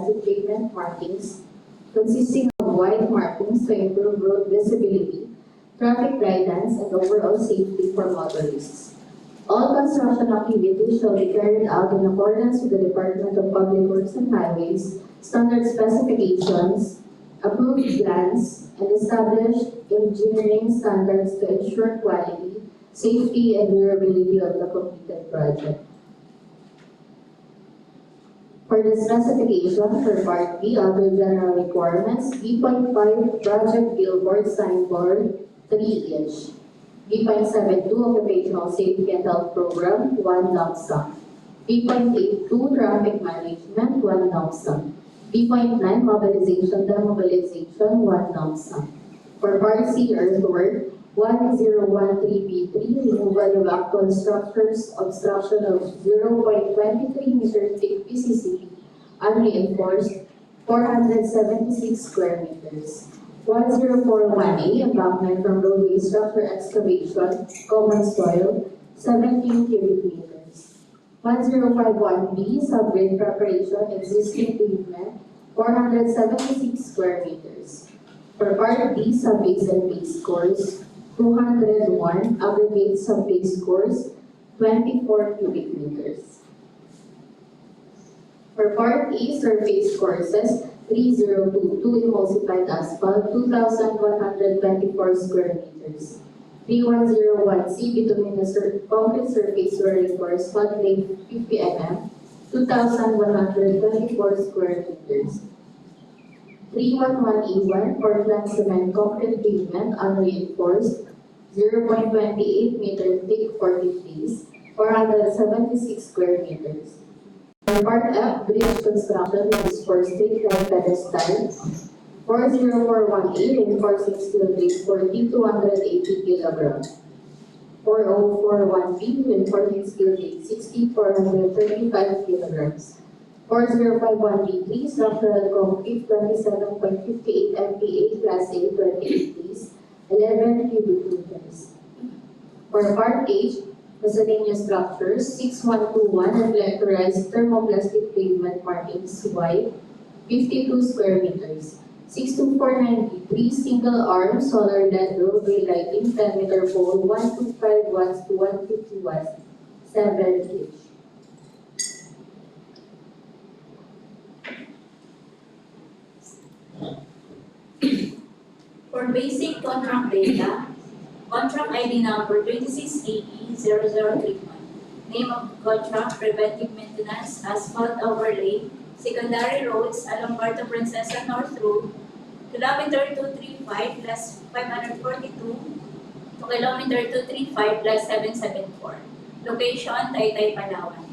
plastic pavement markings consisting of white markings to improve road visibility, traffic guidance, and overall safety for motorists. All construction activities shall be carried out in accordance with the Department of Public Works and Highways standard specifications, approved plans, and established engineering standards to ensure quality, safety, and durability of the completed project. For the specification for Part B, other general requirements, B.5 project billboard signboard 3-inch. B.72 occupational safety and health program 1 lump sum. B.82 traffic management 1 lump sum. B.9 mobilization demobilization 1 lump sum. For Part C earthwork 1013B3 removal of actual structures obstruction of 0.23 meter thick PCC unreinforced 476 square meters. 1041A embankment from roadway structure excavation common soil 17 cubic meters. 1051B subgrade preparation existing pavement 476 square meters. For Part D subbase and base course 201 aggregate subbase course 24 cubic meters. For Part E surface courses 3022 emulsified asphalt 2,124 square meters. 3101C bituminous concrete surface swirling course flood length 50 mm 2,124 square meters. 311E1 Portland cement concrete pavement unreinforced 0.28 meter thick 40 phase 476 square meters. For Part F, bridge construction is for straight line pedestal 40418 reinforcing steel base 40 280 kg. 4041B reinforcing steel base 60 435 kg. 4051B3 structural concrete 27.58 MPa class A 28 phase 11 cubic meters. For Part H, miscellaneous structures 6121 reflectorized thermoplastic pavement markings Y 52 square meters. 6249B3 single arm solar LED roadway lighting 10 meter pole 125 watts to 150 watts 7 inch. For basic contract data, contract ID number 26AE0031. Name of contract, preventive maintenance, asphalt overlay, secondary roads along Puerto Princesa North Road, kilometer 235 plus 542 to kilometer 235 plus 774. Location, Taytay, Palawan.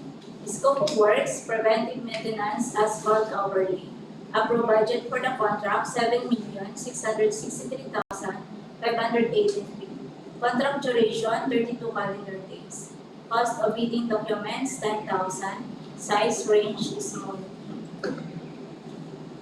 Scope of works, preventive maintenance, asphalt overlay. Approved budget for the contract, 7,663,583. Contract duration, 32 calendar days. Cost of bidding documents, 10,000. Size range, small.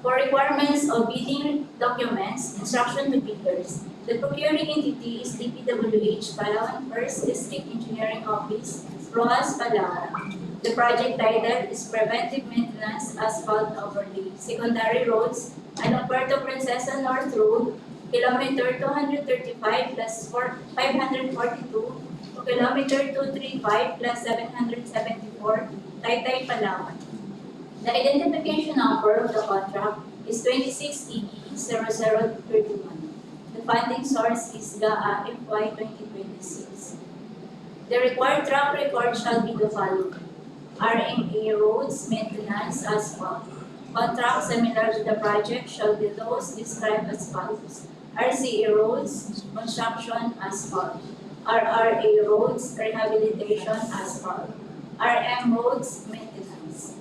For requirements of bidding documents, instruction to bidders. The procuring entity is DPWH, Palawan 1st District Engineering Office, Rojas, Palawan. The project title is Preventive Maintenance Asphalt Overlay. Secondary roads along Puerto Princesa North Road, kilometer 235 plus 542 to kilometer 235 plus 774, Taytay, Palawan. The identification number of the contract is 26EE0031. The funding source is GAA FY 2026. The required track record shall be the following. RMA roads, maintenance, asphalt. Contract similar to the project shall be those described as follows. RCA roads, construction, asphalt. RRA roads, rehabilitation, asphalt. RM roads, maintenance.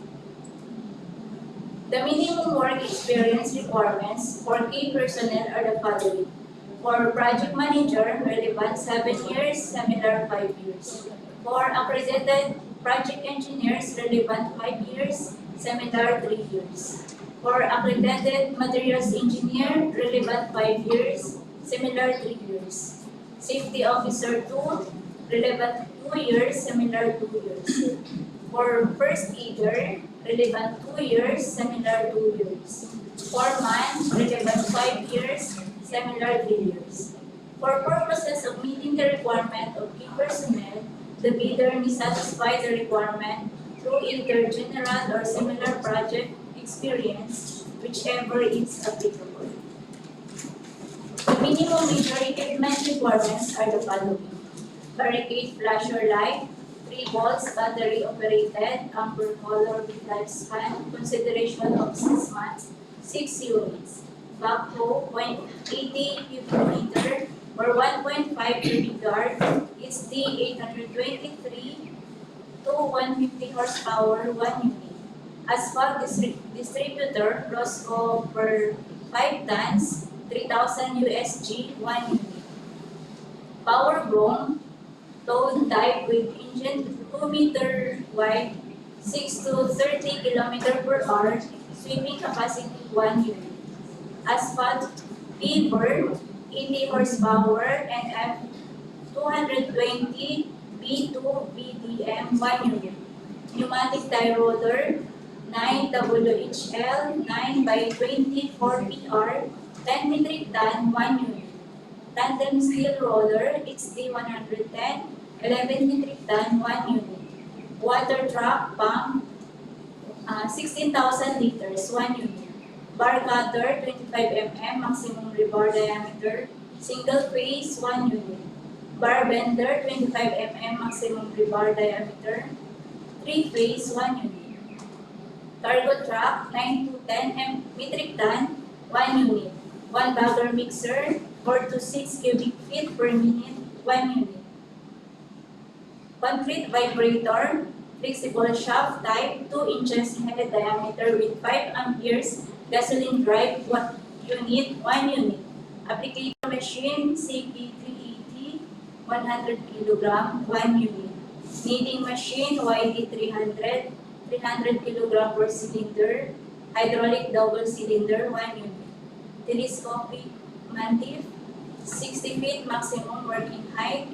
The minimum work experience requirements for key personnel are the following. For project manager, relevant 7 years, similar 5 years. For accredited project engineers, relevant 5 years, similar 3 years. For accredited materials engineer, relevant 5 years, similar 3 years. Safety officer 2, relevant 2 years, similar 2 years. For first aider, relevant 2 years, similar 2 years. 4 months, relevant 5 years, similar 3 years. For purposes of meeting the requirement of key personnel, the bidder may satisfy the requirement through either general or similar project experience, whichever is applicable. The minimum major equipment requirements are the following: barricade flasher light, 3 volts, battery operated, amber color with lifespan, consideration of 6 months, 6 units. Backhoe, 0.80 cubic meter or 1.5 cubic yard, it's the 823 to 150 horsepower, 1 unit. Asphalt distributor, Roscoe per 5 tons, 3,000 USG, 1 unit. Power Brome, towed type with engine 2 meter wide, 6 to 30 kilometer per hour, sweeping capacity 1 unit. Asphalt Beaver, 80 horsepower and F220 B2 BDM 1 unit. Pneumatic tie roller, 9 WHL, 9 by 24 PR, 10 metric ton, 1 unit. Tandem steel roller, XD110, 11 metric ton, 1 unit. Water truck pump, 16,000 liters, 1 unit. Bar cutter, 25 mm, maximum rebar diameter, single phase, 1 unit. Bar bender, 25 mm, maximum rebar diameter, 3 phase, 1 unit. Cargo truck, 9 to 10 metric ton, 1 unit. 1 bagger mixer, 4 to 6 cubic feet per minute, 1 unit. Concrete vibrator, flexible shaft type, 2 inches head diameter with 5 amperes gasoline drive, 1 unit, 1 unit. Applicator machine, CP380, 100 kilogram, 1 unit. Kneading machine, YD300, 300 kilogram per cylinder. Hydraulic double cylinder, 1 unit. Telescopic mantif, 60 feet maximum working height.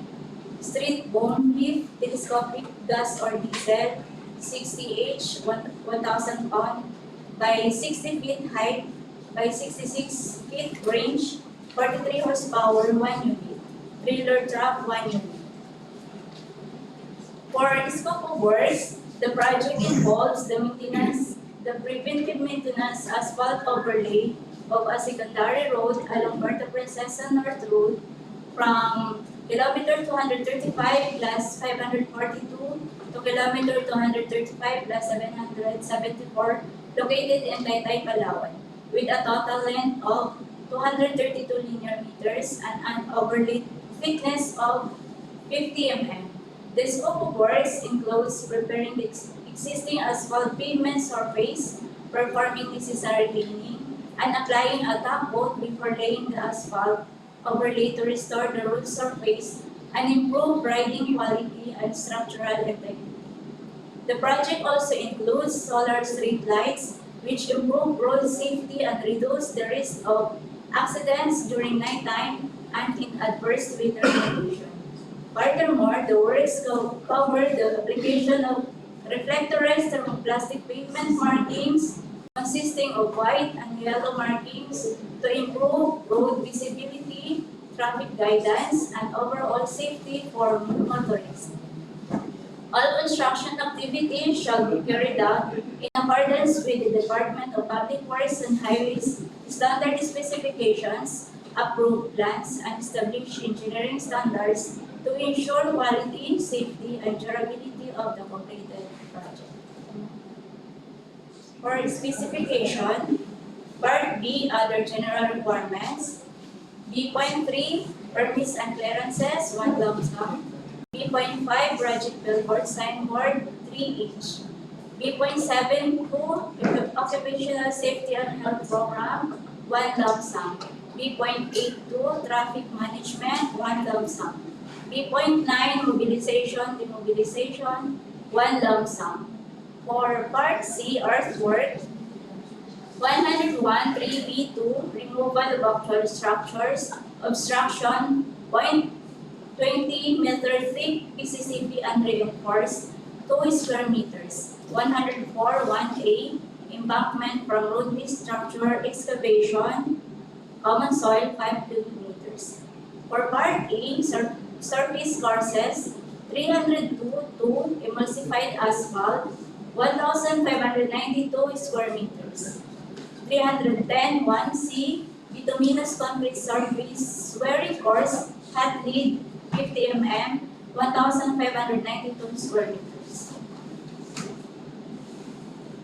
Street bone lift, telescopic gas or diesel, 60H, 1,000 pound by 60 feet height by 66 feet range, 43 horsepower, 1 unit. Trailer truck, 1 unit. For the scope of works, the project involves the preventive maintenance asphalt overlay of a secondary road along Puerto Princesa North Road from kilometer 235 plus 542 to kilometer 235 plus 774 located in Taytay, Palawan, with a total length of 232 linear meters and an overlaid thickness of 50 mm. The scope of works includes preparing the existing asphalt pavement surface, performing necessary cleaning, and applying a top coat before laying the asphalt overlay to restore the road surface and improve riding quality and structural integrity. The project also includes solar street lights, which improve road safety and reduce the risk of accidents during nighttime and in adverse weather conditions. Furthermore, the works cover the application of reflectorized thermoplastic pavement markings consisting of white and yellow markings to improve road visibility, traffic guidance, and overall safety for motorists. All construction activities shall be carried out in accordance with the Department of Public Works and Highways standard specifications, approved plans, and established engineering standards to ensure quality, safety, and durability of the completed project. For specification, Part B, other general requirements. B.3, permits and clearances, 1 lump sum. B.5, project billboard signboard, 3 each. B.7, 2, occupational safety and health program, 1 lump sum. B.82, traffic management, 1 lump sum. B.9, mobilization, demobilization, 1 lump sum. For Part C, earthwork, 101, 3B2, removal of actual structures, obstruction, 0.20 meter thick PCCP unreinforced, 2 square meters. 104 1A, embankment from roadway structure excavation, common soil 5 cubic meters. For part A, surface courses, 302 emulsified asphalt, 1,592 square meters. 310 1C, bituminous concrete surface, swearing course, hot lead, 50 mm, 1,592 square meters.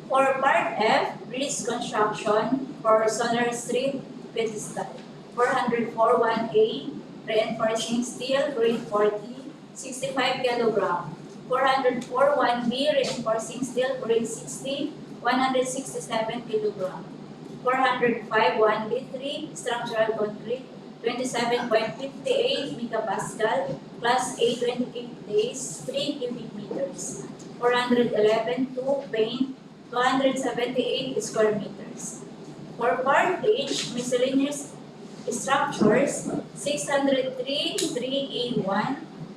For part F, bridge construction for Solar Street pedestal, 404 1A, reinforcing steel, grade 40, 65 kg. 404 1B, reinforcing steel, grade 60, 167 kg. 405 1B3, structural concrete, 27.58 megapascal, class A 28 days, 3 cubic meters. 411 2 paint, 278 square meters. For part H, miscellaneous structures, 603 3A1,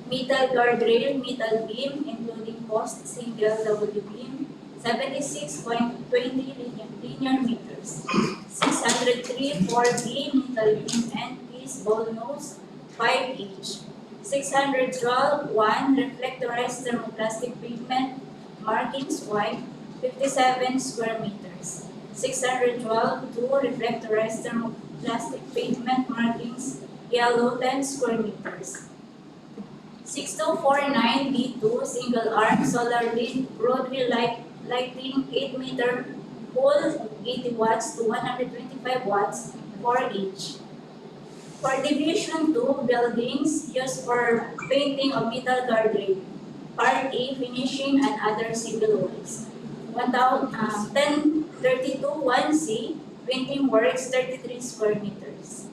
metal guardrail, metal beam, including post single double beam, 76.20 linear meters. 603 4B, metal beam and piece ball nose, 5 each. 612 1, reflectorized thermoplastic pavement, markings white, 57 square meters. 612 2, reflectorized thermoplastic pavement, markings yellow, 10 square meters. 6249 B2, single arm solar lead roadway lighting, 8-meter pole, 80 watts to 125 watts for each. For division 2, buildings used for painting of metal guardrail. Part A, finishing and other civil works. 1032 1C, painting works, 33 square meters.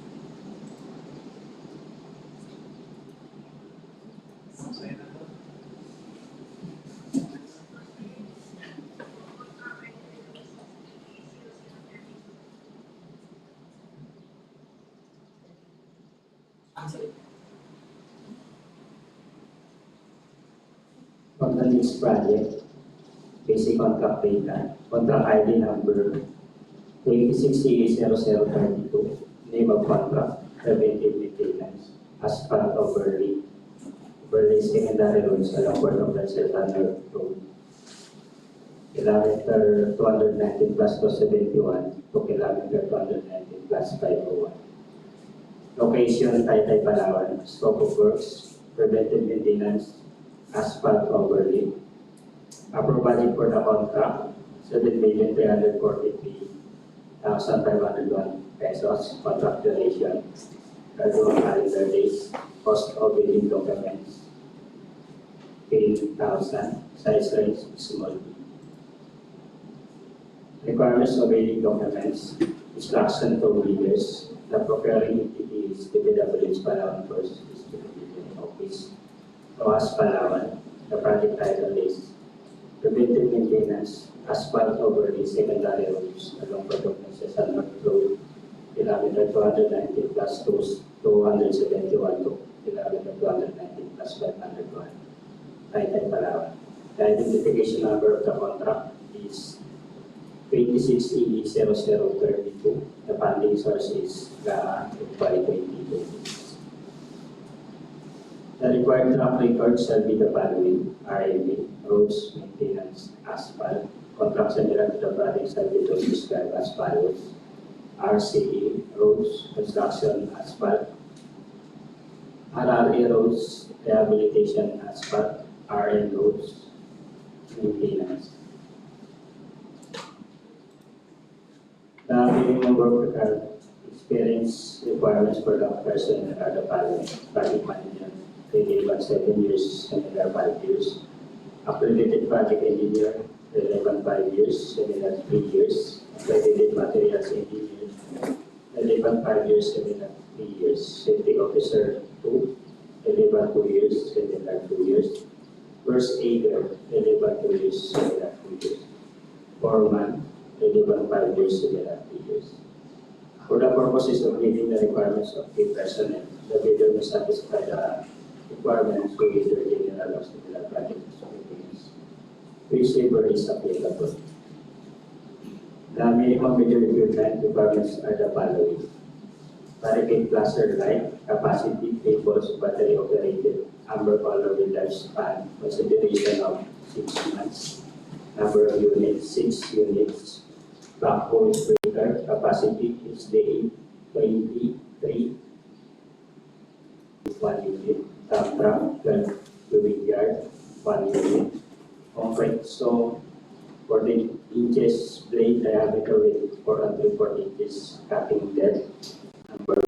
On the next project, basic contract data, contract ID number 26CA0032, name of contract, preventive maintenance, asphalt overlay, secondary roads along Port of Lansel Tunnel Road, kilometer 219 plus 271 to kilometer 219 plus 501. Location, Taytay, Palawan. Scope of works, preventive maintenance, asphalt overlay. Upper budget for the contract, 7,343,501 pesos. Contract duration, 31 calendar days. Cost of bidding documents, 8,000. Size range, small. Requirements of bidding documents, instruction to bidders. The procuring entity is DPWH Palawan First District Bidding Office, ROAS Palawan. The project title is Preventive Maintenance, Asphalt Overlay, Secondary Roads along Port of Lansel North Road, kilometer 219 plus 271 to kilometer 219 plus 501, Taytay, Palawan. The identification number of the contract is 26EB0032. The funding source is GAA FY 2020. The required track record shall be the following: RMA, roads, maintenance, asphalt. Contract general to the project shall be those described as follows: RCE, roads, construction, asphalt; RRA, roads, rehabilitation, asphalt; RN, roads, maintenance. The minimum work experience requirements for the person are the following: project manager, relevant 7 years, similar 5 years; accredited project engineer, relevant 5 years, similar 3 years; accredited materials engineer, relevant 5 years, similar 3 years; safety officer 2, relevant 2 years, similar 2 years; first aider, relevant 2 years, similar 2 years; foreman, relevant 5 years, similar 3 years. For the purposes of meeting the requirements of key personnel, the bidder must satisfy the requirements to either general or similar project experience. which waiver is applicable. The minimum major equipment requirements are the following: barricade cluster light, capacity, cables, battery operated, amber color with lifespan, consideration of 6 months, number of units, 6 units, backhoe breaker, capacity HDA 23, 1 unit, dump truck, 12 cubic yard, 1 unit, concrete stone, 14 inches blade diameter with 4 and 3/4 inches cutting depth, number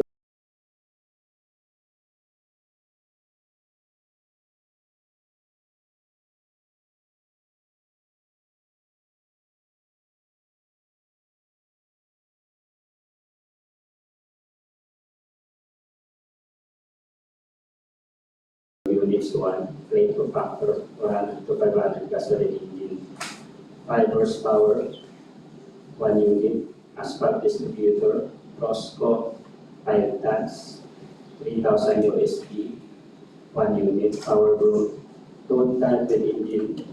units 1, crane to factor 100 to 500 gasoline engine, 5 horsepower, 1 unit, asphalt distributor, Rosco, 5 tons, 3,000 USD, 1 unit, power broom, total with engine,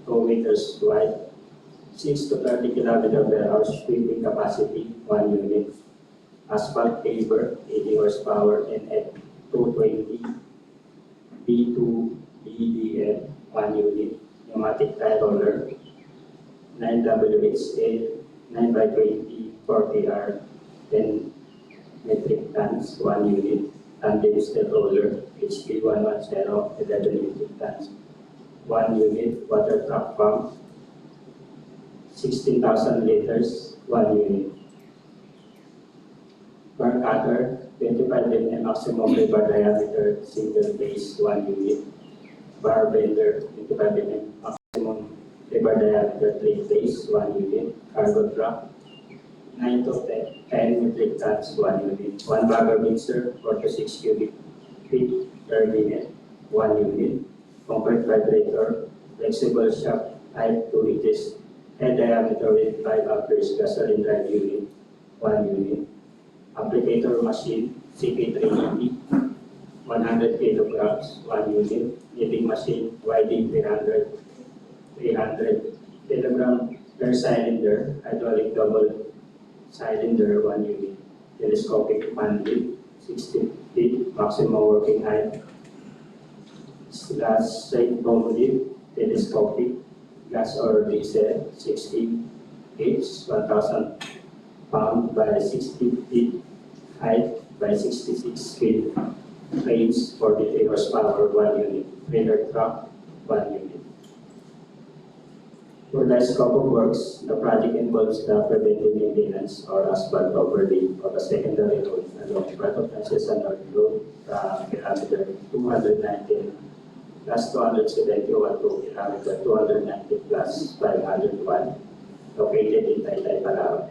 2 meters wide, 6 to 30 kilometer per hour sweeping capacity, 1 unit, asphalt paver, 80 horsepower, and F220, B2 BDM, 1 unit, pneumatic tire roller, 9WHA, 9x20, 40R, 10 metric tons, 1 unit, tandem step roller, HP110, 11 metric tons, 1 unit, water truck pump, 16,000 liters, 1 unit. Bar cutter, 25 mm maximum rebar diameter, single base, 1 unit. Bar bender, 25 mm maximum rebar diameter, 3 base, 1 unit. Cargo truck, 9 to 10 metric tons, 1 unit. 1 bagger mixer, 4 to 6 cubic feet per minute, 1 unit. Concrete vibrator, flexible shaft, height 2 inches, head diameter with 5 amperes gasoline drive unit, 1 unit. Applicator machine, CP380, 100 kilograms, 1 unit. Knitting machine, YD 300 kilogram per cylinder, hydraulic double cylinder, 1 unit. Telescopic fan lift, 60 feet, maximum working height. Gas side bomb lift, telescopic, gas or diesel, 60 feet, 1,000 pound by 60 feet height by 66 feet, range 43 horsepower, 1 unit, trailer truck, 1 unit. For the scope of works, the project involves the preventive maintenance or asphalt overlay of a secondary road along Prato Francesa North Road, kilometer 219 plus 271 to kilometer 290 plus 501, located in Taytay, Palawan,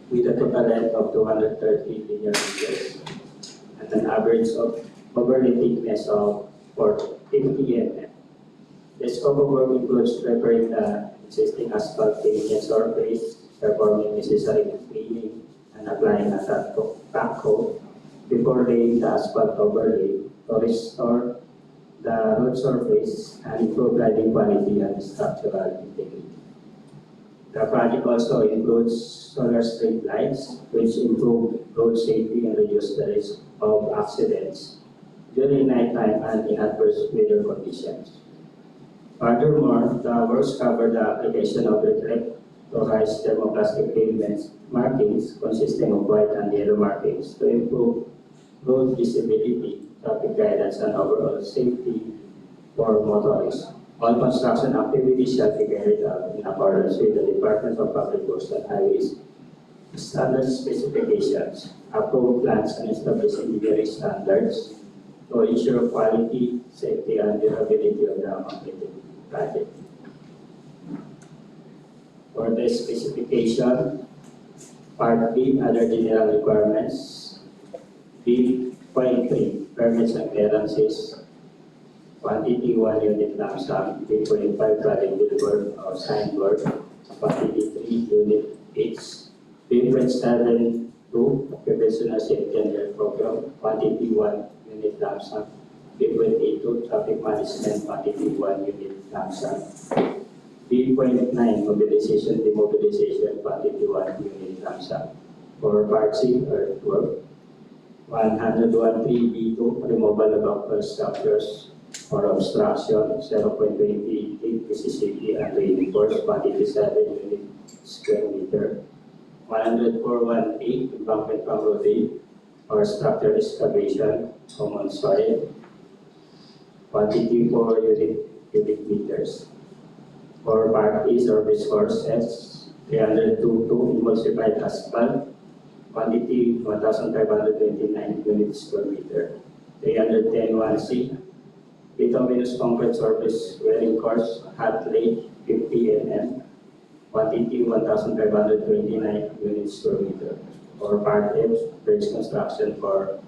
with a total length of 230 linear meters and an average of overlay thickness of 50 mm. The scope of work includes preparing the existing asphalt pavement surface, performing necessary cleaning, and applying a top coat before laying the asphalt overlay to restore the road surface and improve riding quality and structural integrity. The project also includes solar street lights, which improve road safety and reduce the risk of accidents during nighttime and in adverse weather conditions. Furthermore, the works cover the application of reflectorized thermoplastic pavement markings consisting of white and yellow markings to improve road visibility, traffic guidance, and overall safety for motorists. All construction activities shall be carried out in accordance with the Department of Public Works and Highways standard specifications, approved plans, and established engineering standards to ensure quality, safety, and durability of the completed project. For the specification, Part B, other general requirements, B.3, permits and clearances, quantity 1 unit lump sum, B.5 dwelling billboard or signboard, quantity 3 unit each, B.7 2 occupational safety and health program, quantity 1 unit lump sum, B.82 Traffic Management Quantity 1 Unit LAMSA. B.9 Mobilization Demobilization Quantity 1 Unit LAMSA. For Part C, earthwork. 101.3 B2 Removal of buffer structures for obstruction 0.28 PCCP and reinforced quantity 7 unit square meter. 104.18 Embankment from road A or structure excavation common soil quantity 4 unit cubic meters. For Part E surface courses 302.2 emulsified asphalt quantity 1,529 units per meter. 310.1C bituminous concrete surface wearing course hot lake 50 mm quantity 1,529 units per meter. For Part F bridge construction for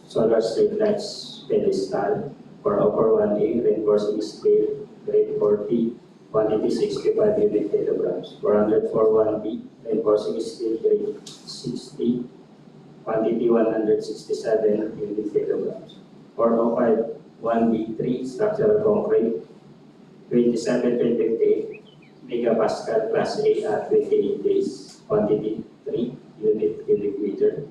solar street lights pedestal for upper 1A reinforcing steel grade 40 quantity 65 unit kilograms. 404.1B reinforcing steel grade 60 quantity 167 unit kilograms. 405.1B3 structural concrete 27.58 megapascal class A at 28 days quantity 3 unit cubic meter.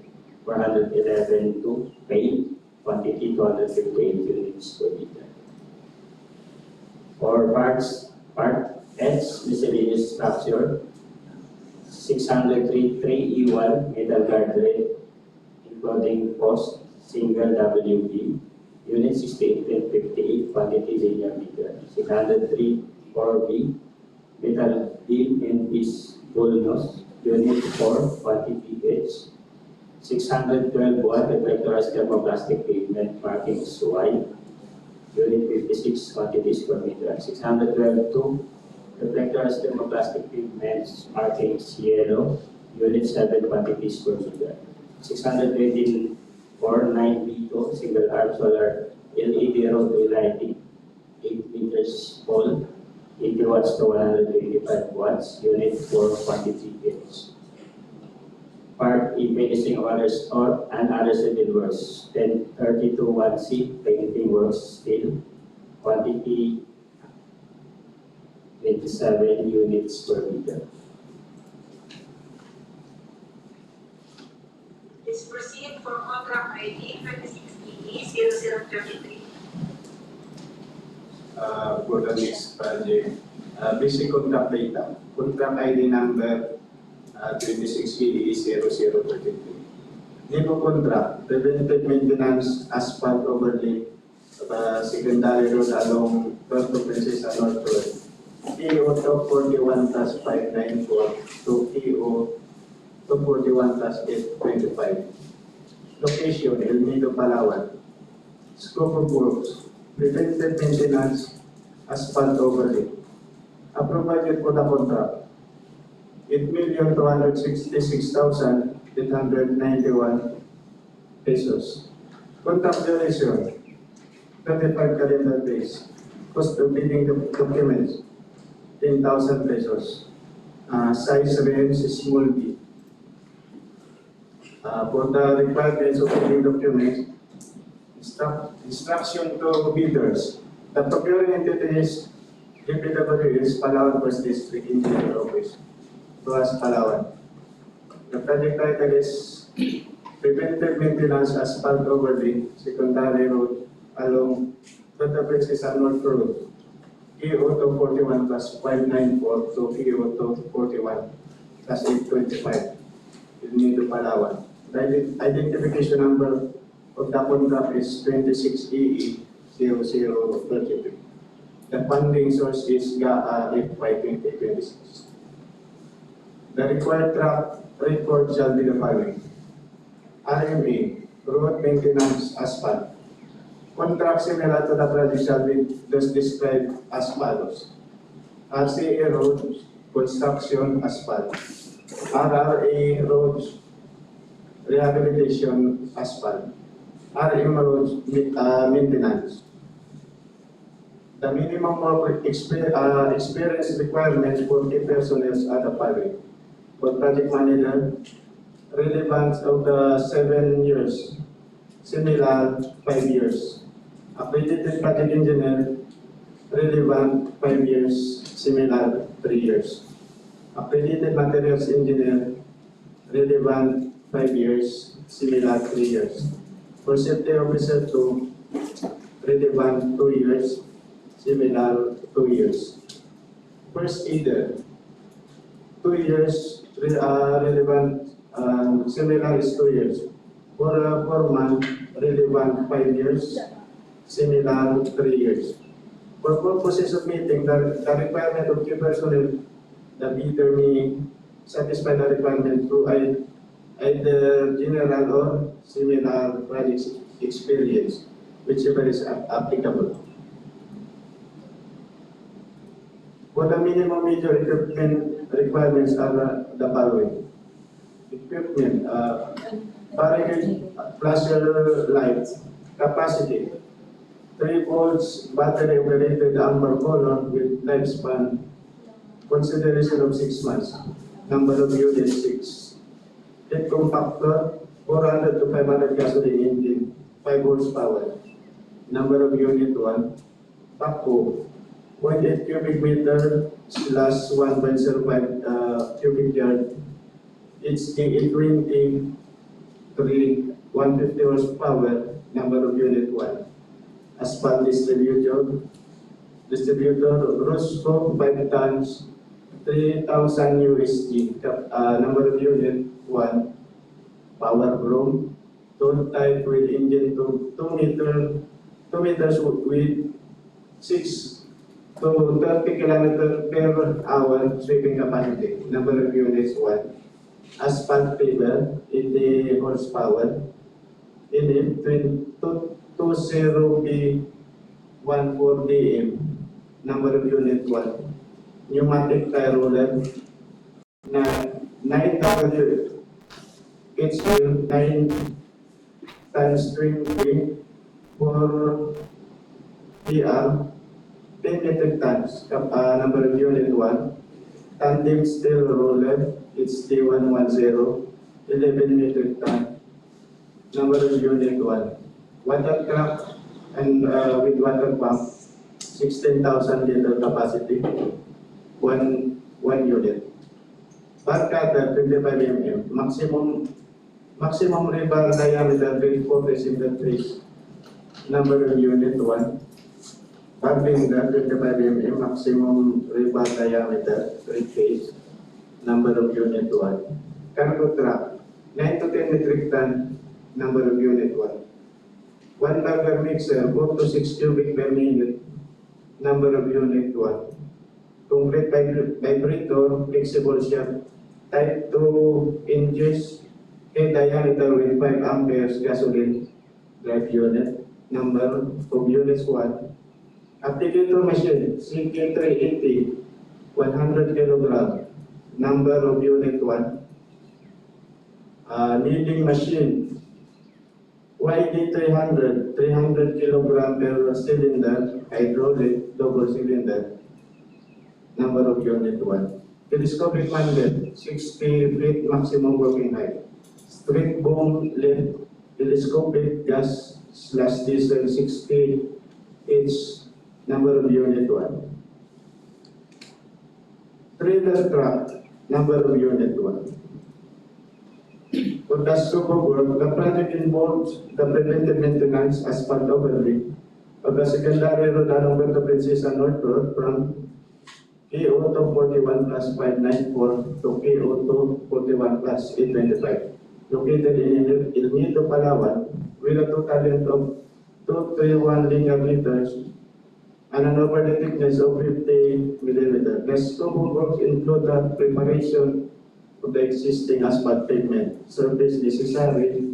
411.2 paint quantity 258 units per meter. For Part H miscellaneous structure 603.3E1 metal guardrail including post single WB unit 68.58 quantity linear meter. 603.4B metal beam and piece bull nose unit 4 quantity H. 612 watt reflectorized thermoplastic pavement markings Y unit 56 quantities per meter. 612.2 reflectorized thermoplastic pigments markings yellow unit 7 quantities per meter. 618 or 9B2 single arm solar LED roadway lighting 8 meters pole 80 watts to 125 watts unit 4 quantity H. Part E finishing orders or and other civil works 1032.1C painting works steel quantity 27 units per meter. Please proceed for contract ID 26EE0033. For the next project, basic contract data, contract ID number 26EE0033. Demo contract, preventive maintenance asphalt overlay of secondary road along Puerto Princesa North Road. PO 241 plus 594 to PO 241 plus 825. Location, El Nido, Palawan. Scope of works, preventive maintenance asphalt overlay. Approved budget for the contract, 8,266,891 pesos. Contract duration, 35 calendar days. Cost of bidding documents, 10,000 pesos. Size range small B. For the requirements of bidding documents, instruction to bidders. The procuring entity is DPWS Palawan First District Engineer Office, Tuas, Palawan. The project title is Preventive Maintenance Asphalt Overlay Secondary Road along Puerto Princesa North Road. PO 241 plus 594 to PO 241 plus 825. El Nido, Palawan. The identification number of the contract is 26EE0033. The funding source is GAA FY 2026. The required track record shall be the following. RMA, road maintenance asphalt. Contract similar to the project shall be thus described as follows. RCA road construction asphalt. RRA roads rehabilitation asphalt. RM roads maintenance. The minimum of experience requirements for key personnel are the following. For project manager, relevance of the 7 years, similar 5 years. Accredited project engineer, relevant 5 years, similar 3 years. Accredited materials engineer, relevant 5 years, similar 3 years. For safety officer 2, relevant 2 years, similar 2 years. First aider, 2 years, relevant, similar is 2 years. For a foreman, relevant 5 years, similar 3 years. For purposes of meeting the requirement of key personnel, the bidder may satisfy the requirement through either general or similar project experience, whichever is applicable. For the minimum major equipment requirements are the following. Equipment, barricade, flasher lights, capacity, 3 volts battery operated amber color with lifespan, consideration of 6 months, number of units 6. Heat compactor, 400 to 500 gasoline engine, 5 horsepower, number of unit 1. Backhoe, 0.8 cubic meter slash 1.05 cubic yard, HDE 23, 150 horsepower, number of unit 1. Asphalt distributor, Roscoe 5 tons, 3,000 USD, number of unit 1. Power broom, tool type with engine to 2 meters with 6 to 30 km per hour sweeping capacity, number of units 1. Asphalt paver, 80 horsepower, in 20B 14DM, number of unit 1. Pneumatic tire roller, 9W HL 9 times 20 for PR, 10 metric tons, number of unit 1. Tandem steel roller, HD 110, 11 metric ton, number of unit 1. Water truck and with water pump, 16,000 liter capacity, 1 unit. Bar cutter, 25 mm, maximum rebar diameter, 24 cm, number of unit 1. Bar bender, 25 mm, maximum rebar diameter, 3 phase, number of unit 1. Cargo truck, 9 to 10 metric ton, number of unit 1. 1 bagger mixer, 4 to 6 cubic per minute, number of unit 1. Complete vibrator, flexible shaft, type 2 inches, head diameter with 5 amperes gasoline drive unit, number of units 1. Applicator machine, CK380, 100 kg, number of unit 1. Kneading machine, YD300, 300 kg per cylinder, hydraulic, double cylinder, number of unit 1. Telescopic mandel, 60 feet maximum working height. Straight boom length, telescopic gas slash diesel, 60 inch, number of unit 1. Trailer truck, number of unit 1. For the scope of work, the project involves the preventive maintenance asphalt overlay of the secondary road along Puerto Princesa North Road from KO 241 plus 594 to KO 241 plus 825, located in El Nido, Palawan, with a total length of 231 linear meters and an overlay thickness of 50 mm. The scope of work include the preparation of the existing asphalt pavement, surface necessary,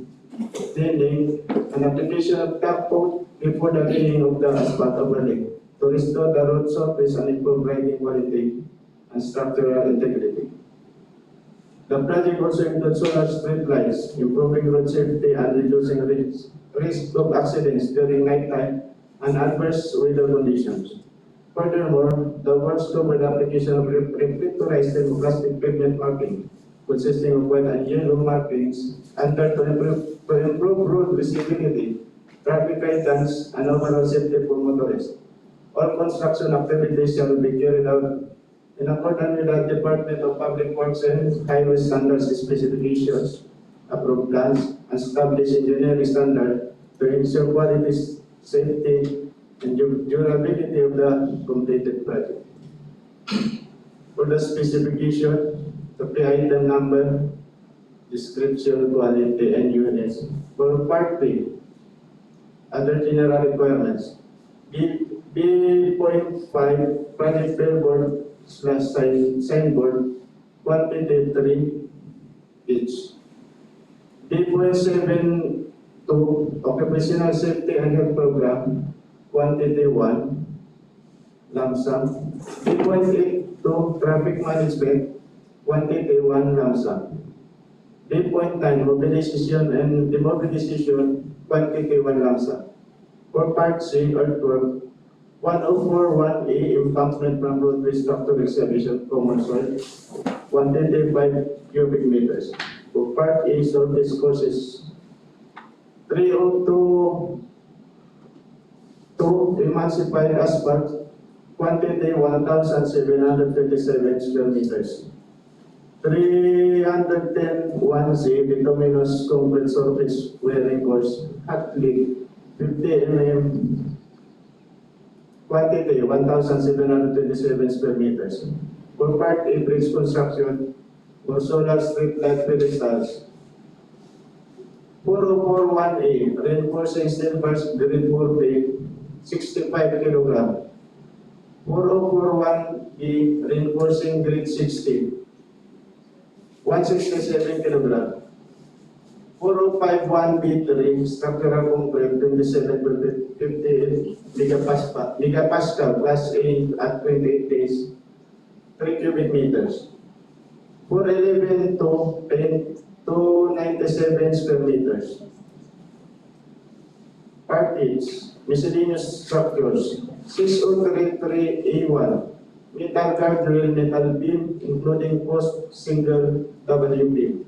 cleaning, and application of top coat before the laying of the asphalt overlay to restore the road surface and improve riding quality and structural integrity. The project also includes solar street lights, improving road safety and reducing risk of accidents during nighttime and adverse weather conditions. Furthermore, the works cover the application of reflectorized thermoplastic pavement marking, consisting of white and yellow markings, and to improve road visibility traffic guidance, and overall safety for motorists. All construction activities shall be carried out in accordance with the Department of Public Works and Highway Standards specifications, approved plans, and established engineering standard to ensure quality, safety, and durability of the completed project. For the specification, the item number, description, quality, and units. For Part B, other general requirements. B.5 project billboard / signboard, quantity 3 each. B.7 to occupational safety and health program, quantity 1, lump sum. B.8 to traffic management, quantity 1, lump sum. B.9 mobilization and demobilization, quantity 1, lump sum. For Part C, earthwork, 1041A embankment from roadway structure excavation, commercial, quantity 5 cubic meters. For Part A, surface courses, 302 to emulsified asphalt, quantity 1,737 square meters. 310 1C bituminous concrete surface wearing course, Hatley, 50 mm, quantity 1,727 square meters. For Part A, bridge construction, for solar street light pedestals, 4041A, reinforcing steel bars, grade 40, 65 kg. 4041B, reinforcing grade 60, 167 kg. 4051B3, structural concrete, 27 to 58 megapascal, class A at 28 days, 3 cubic meters. 411 to 97 square meters. Part H, miscellaneous structures, 6033A1, metal guardrail, metal beam, including post single W beam.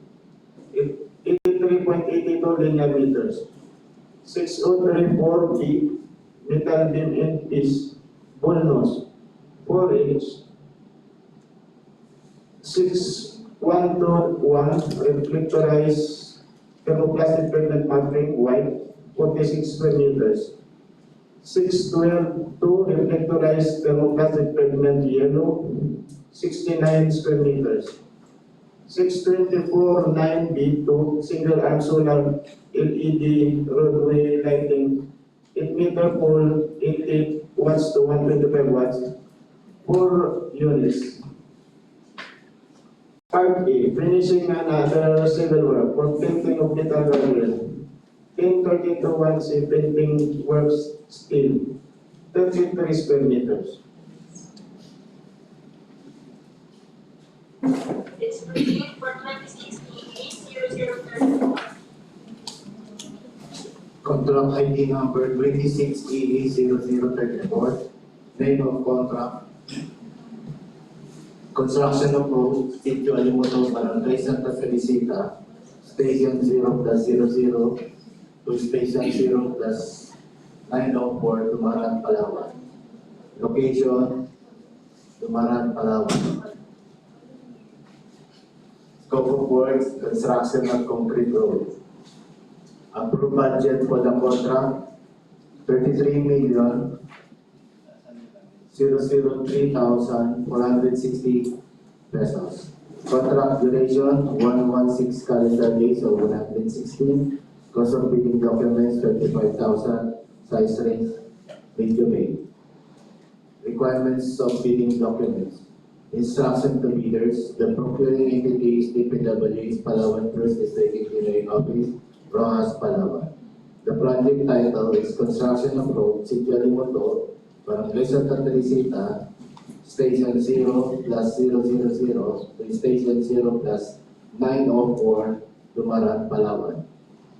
83.82 linear meters. 6034B, metal beam end piece, bull nose, 4 inch. 6121, reflectorized thermoplastic pavement marking, white, 46 square meters. 612 reflectorized thermoplastic pavement, yellow, 69 square meters. 624 9B2, single arm solar LED roadway lighting, 8 meter pole, 80 watts to 125 watts, 4 units. Part A, finishing and other civil work for painting of metal guardrail. 1032 1C, painting works steel, 33 square meters. It's proceed for 26E004. Contract ID number 26EE0034, name of contract, construction of road, Sitio Alimoto, Barangay Santa Felicita, Station 0+00 to Station 0+904, Tumaran, Palawan. Location, Tumaran, Palawan. Scope of works, construction of concrete road. Approved budget for the contract, 33,003,460 pesos. Contract duration, 116 calendar days or 116. Cost of bidding documents, 35,000. Size range, medium A. Requirements of bidding documents. Instruction to bidders. The procuring entity is DPWH, Palawan First District Engineering Office, Rojas, Palawan. The project title is Construction of Road, Sitio Alimoto, Barangay Santa Teresita, Station 0+000 to Station 0+904, Tumaran, Palawan.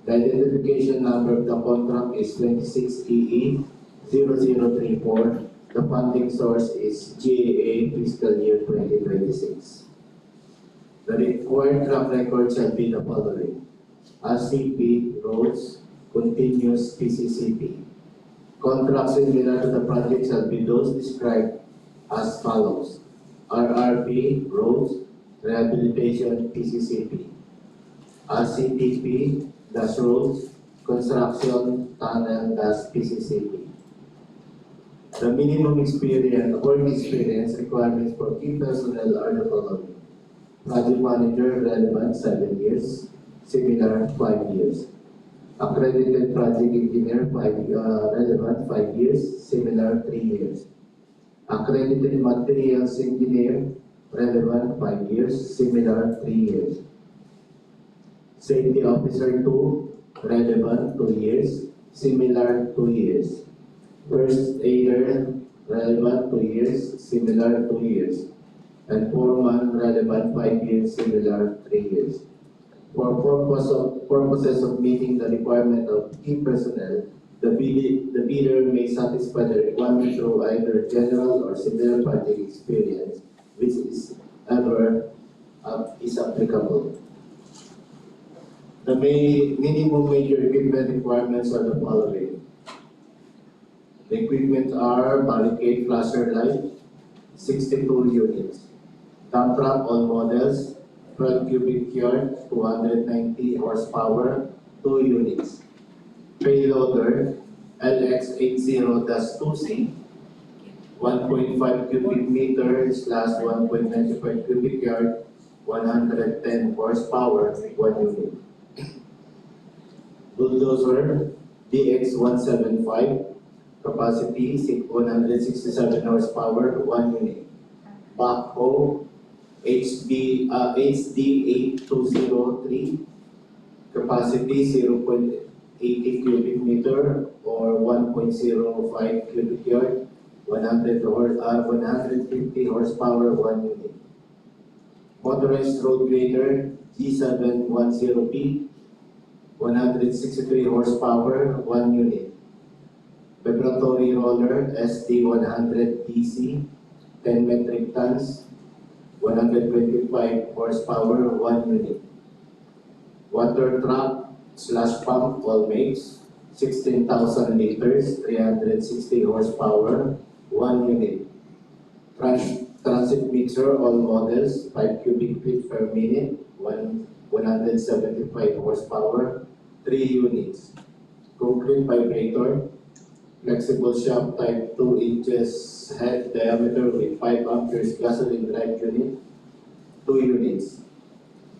The identification number of the contract is 26EE0034. The funding source is GAA fiscal year 2026. The required track record shall be the following: RCP roads, continuous PCCP. Contracts similar to the project shall be those described as follows: RRP, roads, rehabilitation, PCCP. RCTP, dash roads, construction, tunnel, dash PCCP. The minimum work experience requirements for key personnel are the following: project manager, relevant 7 years, similar 5 years. Accredited project engineer, relevant 5 years, similar 3 years. Accredited materials engineer, relevant 5 years, similar 3 years. Safety officer 2, relevant 2 years, similar 2 years. First aider, relevant 2 years, similar 2 years. And foreman, relevant 5 years, similar 3 years. For purposes of meeting the requirement of key personnel, the bidder may satisfy the requirement through either general or similar project experience, which is applicable. The minimum major equipment requirements are the following. The equipment are barricade flasher light, 62 units. Dump truck, all models, 12 cubic yard, 290 horsepower, 2 units. Payloader, LX80-2C, 1.5 cubic meter / 1.95 cubic yard, 110 horsepower, 1 unit. Bulldozer, DX175, capacity 167 horsepower, 1 unit. Backhoe, HD8203, capacity 0.80 cubic meter or 1.05 cubic yard, 150 horsepower, 1 unit. Motorized road grader, G710P, 163 horsepower, 1 unit. Vibratory roller, SD100DC, 10 metric tons, 125 horsepower, 1 unit. Water truck / pump, all makes, 16,000 liters, 360 horsepower, 1 unit. Transit mixer, all models, 5 cubic feet per minute, 175 horsepower, 3 units. Concrete vibrator, flexible shaft type 2 inches head diameter with 5 amperes gasoline drive unit, 2 units.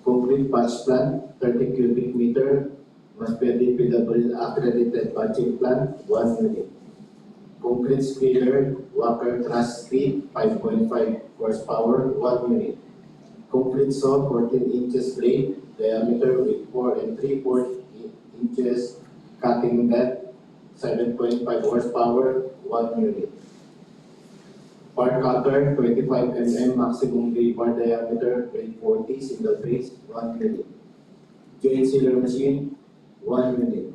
Concrete patch plant, 30 cubic meter, must be a DPW accredited patching plant, 1 unit. Concrete skidder, Walker truss skid, 5.5 horsepower, 1 unit. Concrete saw, 14 inches blade, diameter with 4 3/4 inches cutting bed, 7.5 horsepower, 1 unit. Bar cutter, 25 mm maximum rebar diameter, grade 40, single phase, 1 unit. Joint sealer machine, 1 unit.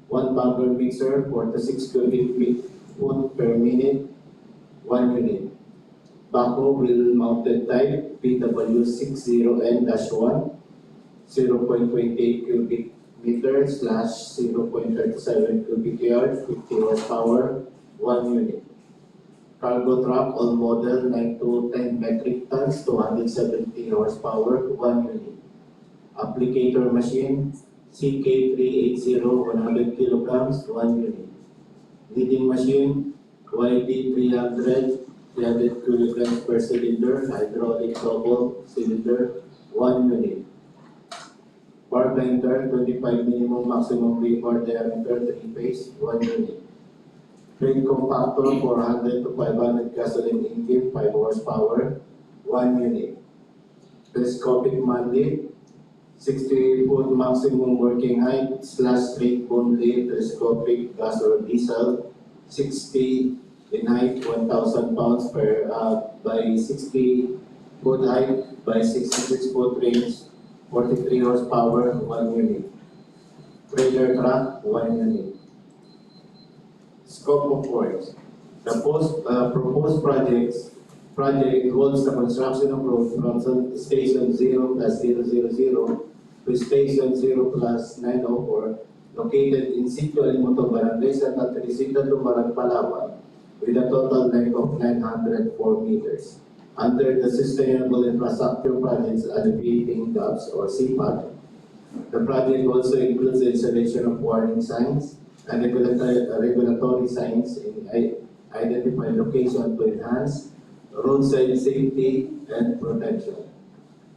1 bagger mixer, 4 to 6 cubic foot per minute, 1 unit. Backhoe wheel mounted type, PW60N-1, 0.28 cubic meter / 0.37 cubic yard, 50 horsepower, 1 unit. Cargo truck, all model, 9 to 10 metric tons, 270 horsepower, 1 unit. Applicator machine, CK380, 100 kilograms, 1 unit. Leading machine, YD300, 300 kilograms per cylinder, hydraulic double cylinder, 1 unit. Bar grinder, 25 minimum maximum rebar diameter, 3 phase, 1 unit. Crane compactor, 400 to 500 gasoline engine, 5 horsepower, 1 unit. Telescopic mandate, 60-foot maximum working height / straight only telescopic gas or diesel, 60 in height, 1,000 pounds by 60-foot height by 66-foot range, 43 horsepower, 1 unit. Trailer truck, 1 unit. Scope of works. The proposed project involves the construction of road from station 0 + 000 to station 0 + 904 located in Sitio Alimuto, Barangay Santa Teresita, Tumarang, Palawan, with a total length of 904 meters. Under the Sustainable Infrastructure Projects Alleviating Gaps, or CPAG, the project also includes the installation of warning signs and regulatory signs in identified locations to enhance roadside safety and protection.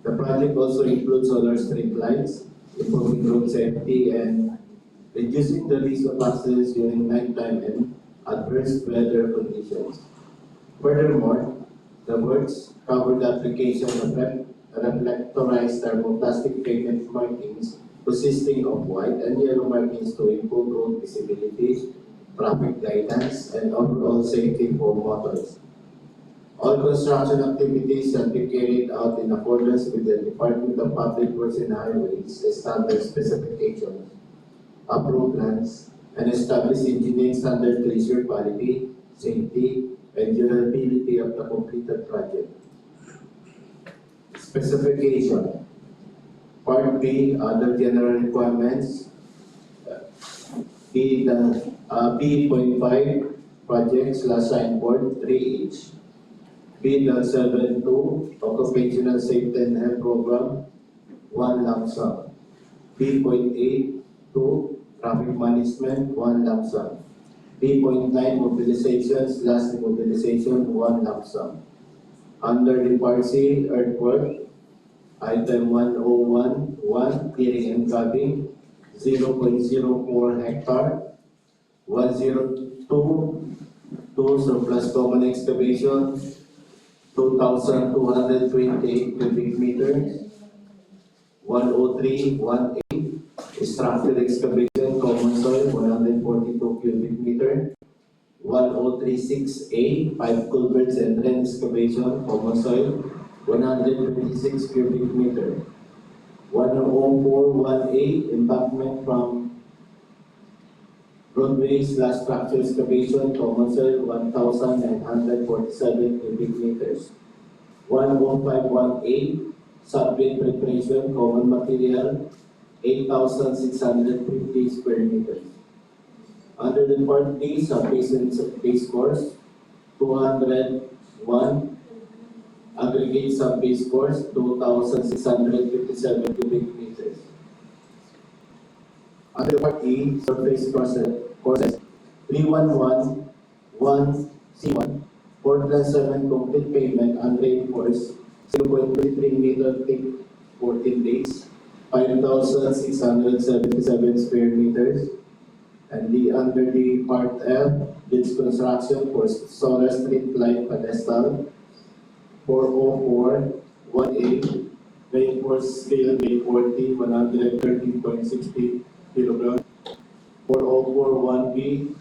The project also includes solar street lights, improving road safety and reducing the risk of accidents during nighttime and adverse weather conditions. Furthermore, the works cover the application of reflectorized thermoplastic pavement markings consisting of white and yellow markings to improve road visibility, traffic guidance, and overall safety for motorists. All construction activities shall be carried out in accordance with the Department of Public Works and Highways standard specifications, approved plans, and established engineering standards to ensure quality, safety, and durability of the completed project. Specification. Part B, other general requirements. B.5 project/signboard 3H. B.72 occupational safety and health program 1 lump sum. B.8 traffic management 1 lump sum. B.9 mobilization/demobilization 1 lump sum. Under the Part C, earthwork, item 101.1, clearing and grubbing, 0.04 hectare. 102 surplus common excavation, 2,228 cubic meters. 103.1A, structural excavation, common soil, 142 cubic meter. 103.6A, pipe culverts and drain excavation, common soil, 126 cubic meter. 104.1A, embankment from roadway/structural excavation, common soil, 1,947 cubic meters. 105.1A, subgrade preparation, common material, 8,650 square meters. Under the Part D, sub-basin base course, 201. Aggregate sub-base course, 2,657 cubic meters. Under Part E, surface courses, 311-1C1, Portland 7 complete pavement unreinforced, 0.33 meter thick, 14 days, 5,677 square meters. And under the Part F, bridge construction for solar street light pedestal, 404.1A, reinforced steel grade 40, 130.60 kilograms. 404.1B,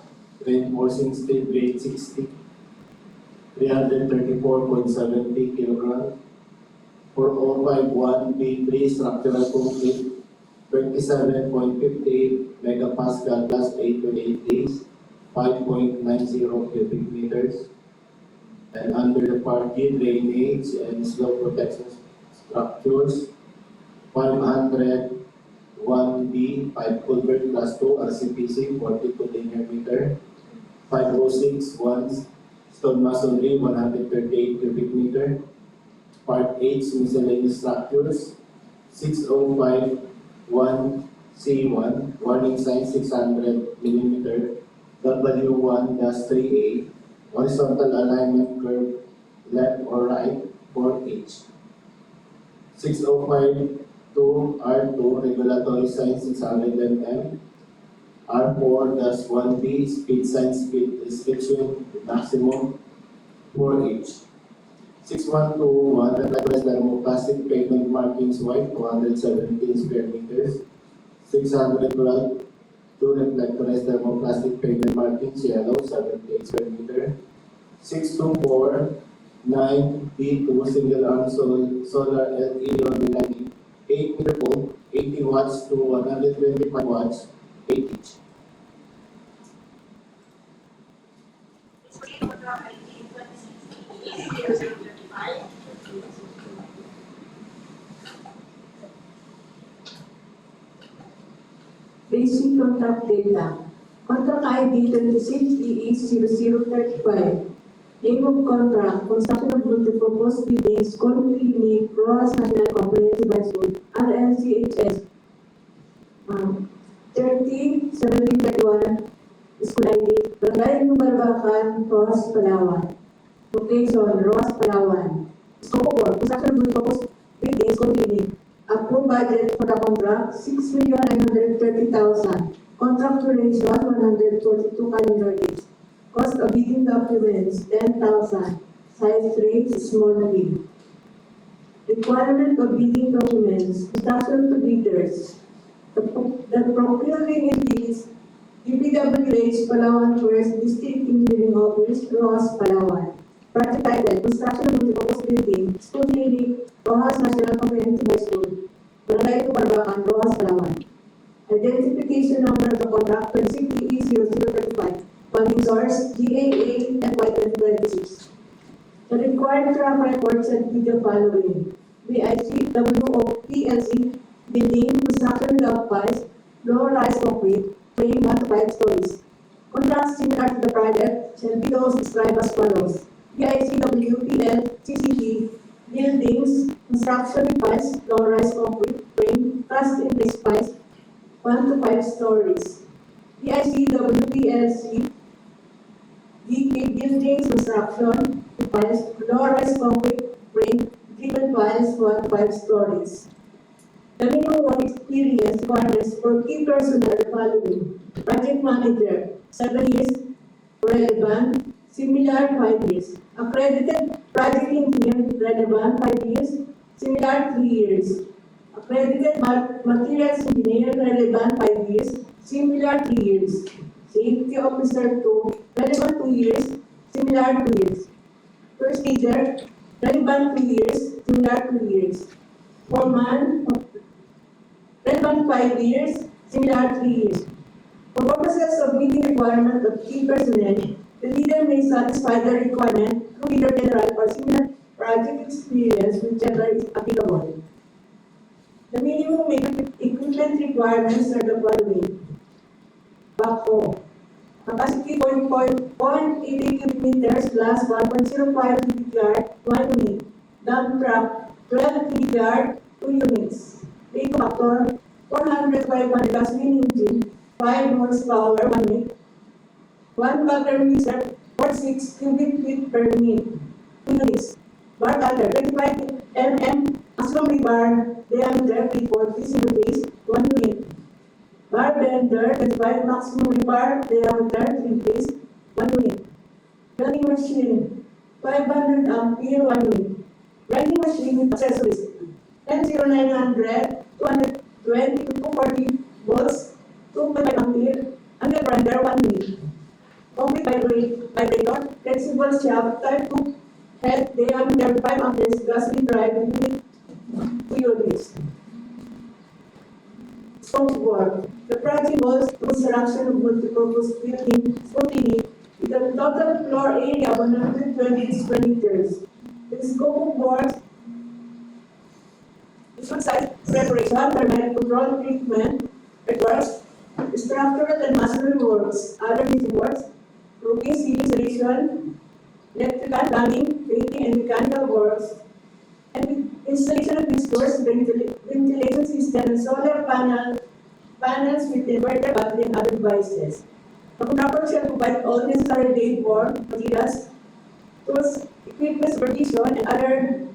reinforcing steel grade 60, 334.70 kilograms. 405.1B3, structural concrete, 27.58 megapascal plus 828 days, 5.90 cubic meters. And under the Part G, drainage and slope protection structures, 501B, pipe culvert plus 2 RCPC, 42 linear meter. 506.1, stone masonry, 138 cubic meter. Part H, miscellaneous structures, 605.1C1, warning sign 600 millimeter, W1-3A, horizontal alignment curve left or right for H. 605.2R2, regulatory sign 600 mm. R4-1B, speed sign speed restriction maximum 4H. 6121, reflectorized thermoplastic pavement markings white, 217 square meters. 612, 2 reflectorized thermoplastic pavement markings yellow, 78 square meter. 624, 9B2, single arm solar LED on lighting, 8 meter pole, 80 watts to 125 watts, 8 each. Proceed for drop ID 2016-0035. AC contract data. Contract ID 26EE0035. Name of contract, construction of multipurpose buildings, school clinic, Roas National Comprehensive High School, RNCHS. 30-1731, school ID, Barangay Nubalbacan, Roas, Palawan. Location, Roas, Palawan. Scope of work, construction of multipurpose buildings, school clinic. Approved budget for the contract, 6,930,000. Contract duration, 142 calendar days. Cost of bidding documents, 10,000. Size range, small bid. Requirement of bidding documents, instruction to bidders. The procuring entities, DPWH, Palawan First District Engineering Office, Roas, Palawan. Project title, construction of multipurpose building, school clinic, Roas National Comprehensive High School, Barangay Nubalbacan, Roas, Palawan. Identification number of the contract, 26E0035. Funding source, GAA FY 2026. The required track records and video following. BICWO PLC, building, construction block piles, low-rise concrete, frame 1 to 5 stories. Contracts similar to the project shall be those described as follows. BICW PL CCT, buildings, construction piles, low-rise concrete, frame, cast-in-place piles, 1 to 5 stories. BICW PLC, DK buildings, construction piles, low-rise concrete, frame, driven piles, 1 to 5 stories. The minimum work experience requirements for key personnel are following. Project manager, 7 years, relevant, similar 5 years. Accredited project engineer, relevant 5 years, similar 3 years. Accredited materials engineer, relevant 5 years, similar 3 years. Safety officer 2, relevant 2 years, similar 2 years. First aider, relevant 2 years, similar 2 years. Foreman, relevant 5 years, similar 3 years. For purposes of meeting requirement of key personnel, the leader may satisfy the requirement through either general or similar project experience, whichever is applicable. The minimum equipment requirements are the following. Backhoe, capacity 0.80 cubic meters plus 1.05 cubic yard, 1 unit. Dump truck, 12 cubic yard, 2 units. Big factor, 405 gasoline engine, 5 horsepower, 1 unit. 1 bagger mixer, 46 cubic feet per minute, 2 units. Bar cutter, 25 mm, maximum rebar, diameter 340, single phase, 1 unit. Bar bender, 25 maximum rebar, diameter 3 phase, 1 unit. Welding machine, 500 ampere, 1 unit. Grinding machine with accessories, 10-0900, 220 to 240 volts, 2.5 ampere, under grinder, 1 unit. Concrete vibrator, flexible shaft, type 2, head, diameter 5 amperes, gasoline drive, unit, 2 units. Scope work. The project involves construction of multipurpose building, clinic, with a total floor area of 120 square meters. The scope of work includes site preparation, thermal control treatment, earthworks, structural and masonry works, other building works, roofing, ceiling installation, electrical, plumbing, painting, and mechanical works, and installation of fixtures, ventilation system, and solar panels with inverter battery and other devices. The contractor shall provide all necessary date for materials, tools, equipment, supervision, and other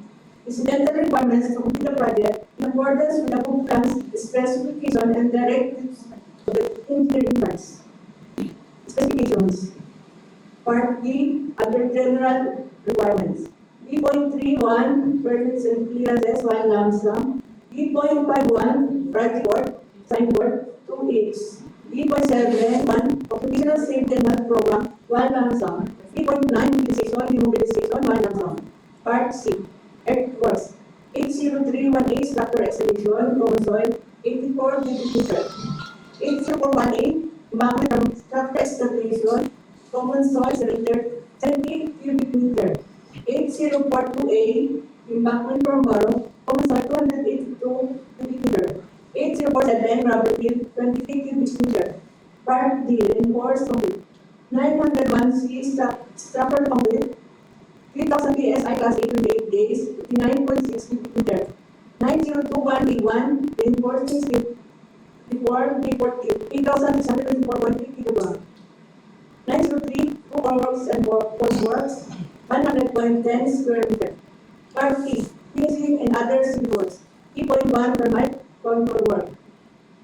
incidental requirements to complete the project in accordance with the approved plans, specification, and directives of the engineering plans. Specifications. Part B, other general requirements. B.31, permits and clearances, 1 lump sum. B.51, project work, signboard, 2H. B.71, occupational safety and health program, 1 lump sum. B.9, mobilization, demobilization, 1 lump sum. Part C, earthworks. 8031A, structure excavation, common soil, 84 cubic meter. 8041A, embankment from structure excavation, common soil, 70 cubic meter. 8042A, embankment from borrow, common soil, 282 cubic meter. 8047 rubber field, 23 cubic meter. Part D, reinforced concrete. 901C, structural concrete, 3,000 PSI class 8 days, 59.6 cubic meter. 9021A1, reinforcing steel, reform, 8,624.3 kilogram. 903, two works and post works, 100.10 square meter. Part T, finishing and other civil works, 3.1 per mile per work.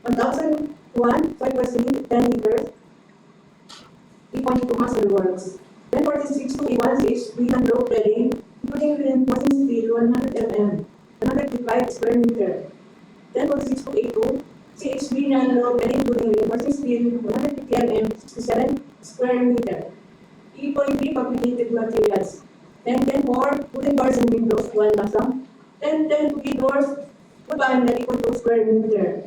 1,001, soil questioning, 10 meters, 3.2 master works. Then 46 to A1 300 road bedding, including reinforcing steel 100 mm, 155 square meter. Then 46 to A2, CHB non-road bedding, including reinforcing steel 150 mm, 67 square meter. E.3 fabricated materials. 10-10-4, wooden doors and windows, 1 lump sum. 10-10 doors, wood panel equal to square meter.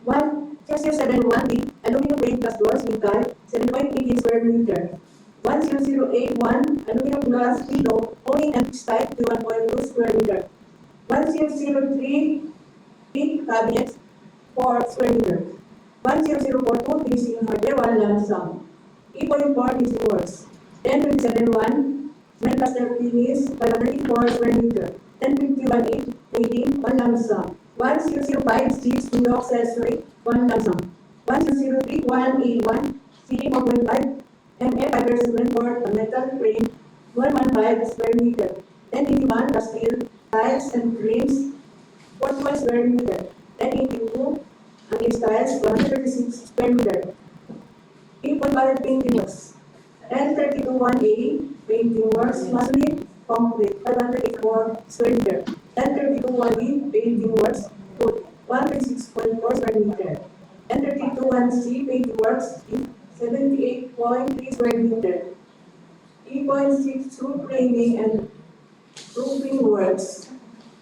1071B, aluminum frame glass doors with guide, 7.18 square meter. 10081, aluminum glass window, owning and fixed type, 1.2 square meter. 1003, big cabinets, 4 square meter. 10042, finishing hardware, 1 lump sum. E.4 finishing works. 1027.1, cement plaster finish, 584 square meter. 1051.8, painting, 1 lump sum. 1005, new accessory, 1 lump sum. 1003.1A1, ceiling 4.5 mm fiber cement for a metal frame, 115 square meter. 1081, steel, tiles and frames, 41 square meter. 1082, against tiles, 136 square meter. 8.5 painting works. 1032.1A, painting works, masonry, concrete, 584 square meter. 1032.1B, painting works, wood, 136.4 square meter. 1032.1C, painting works, 78.3 square meter. E.62, framing and roofing works.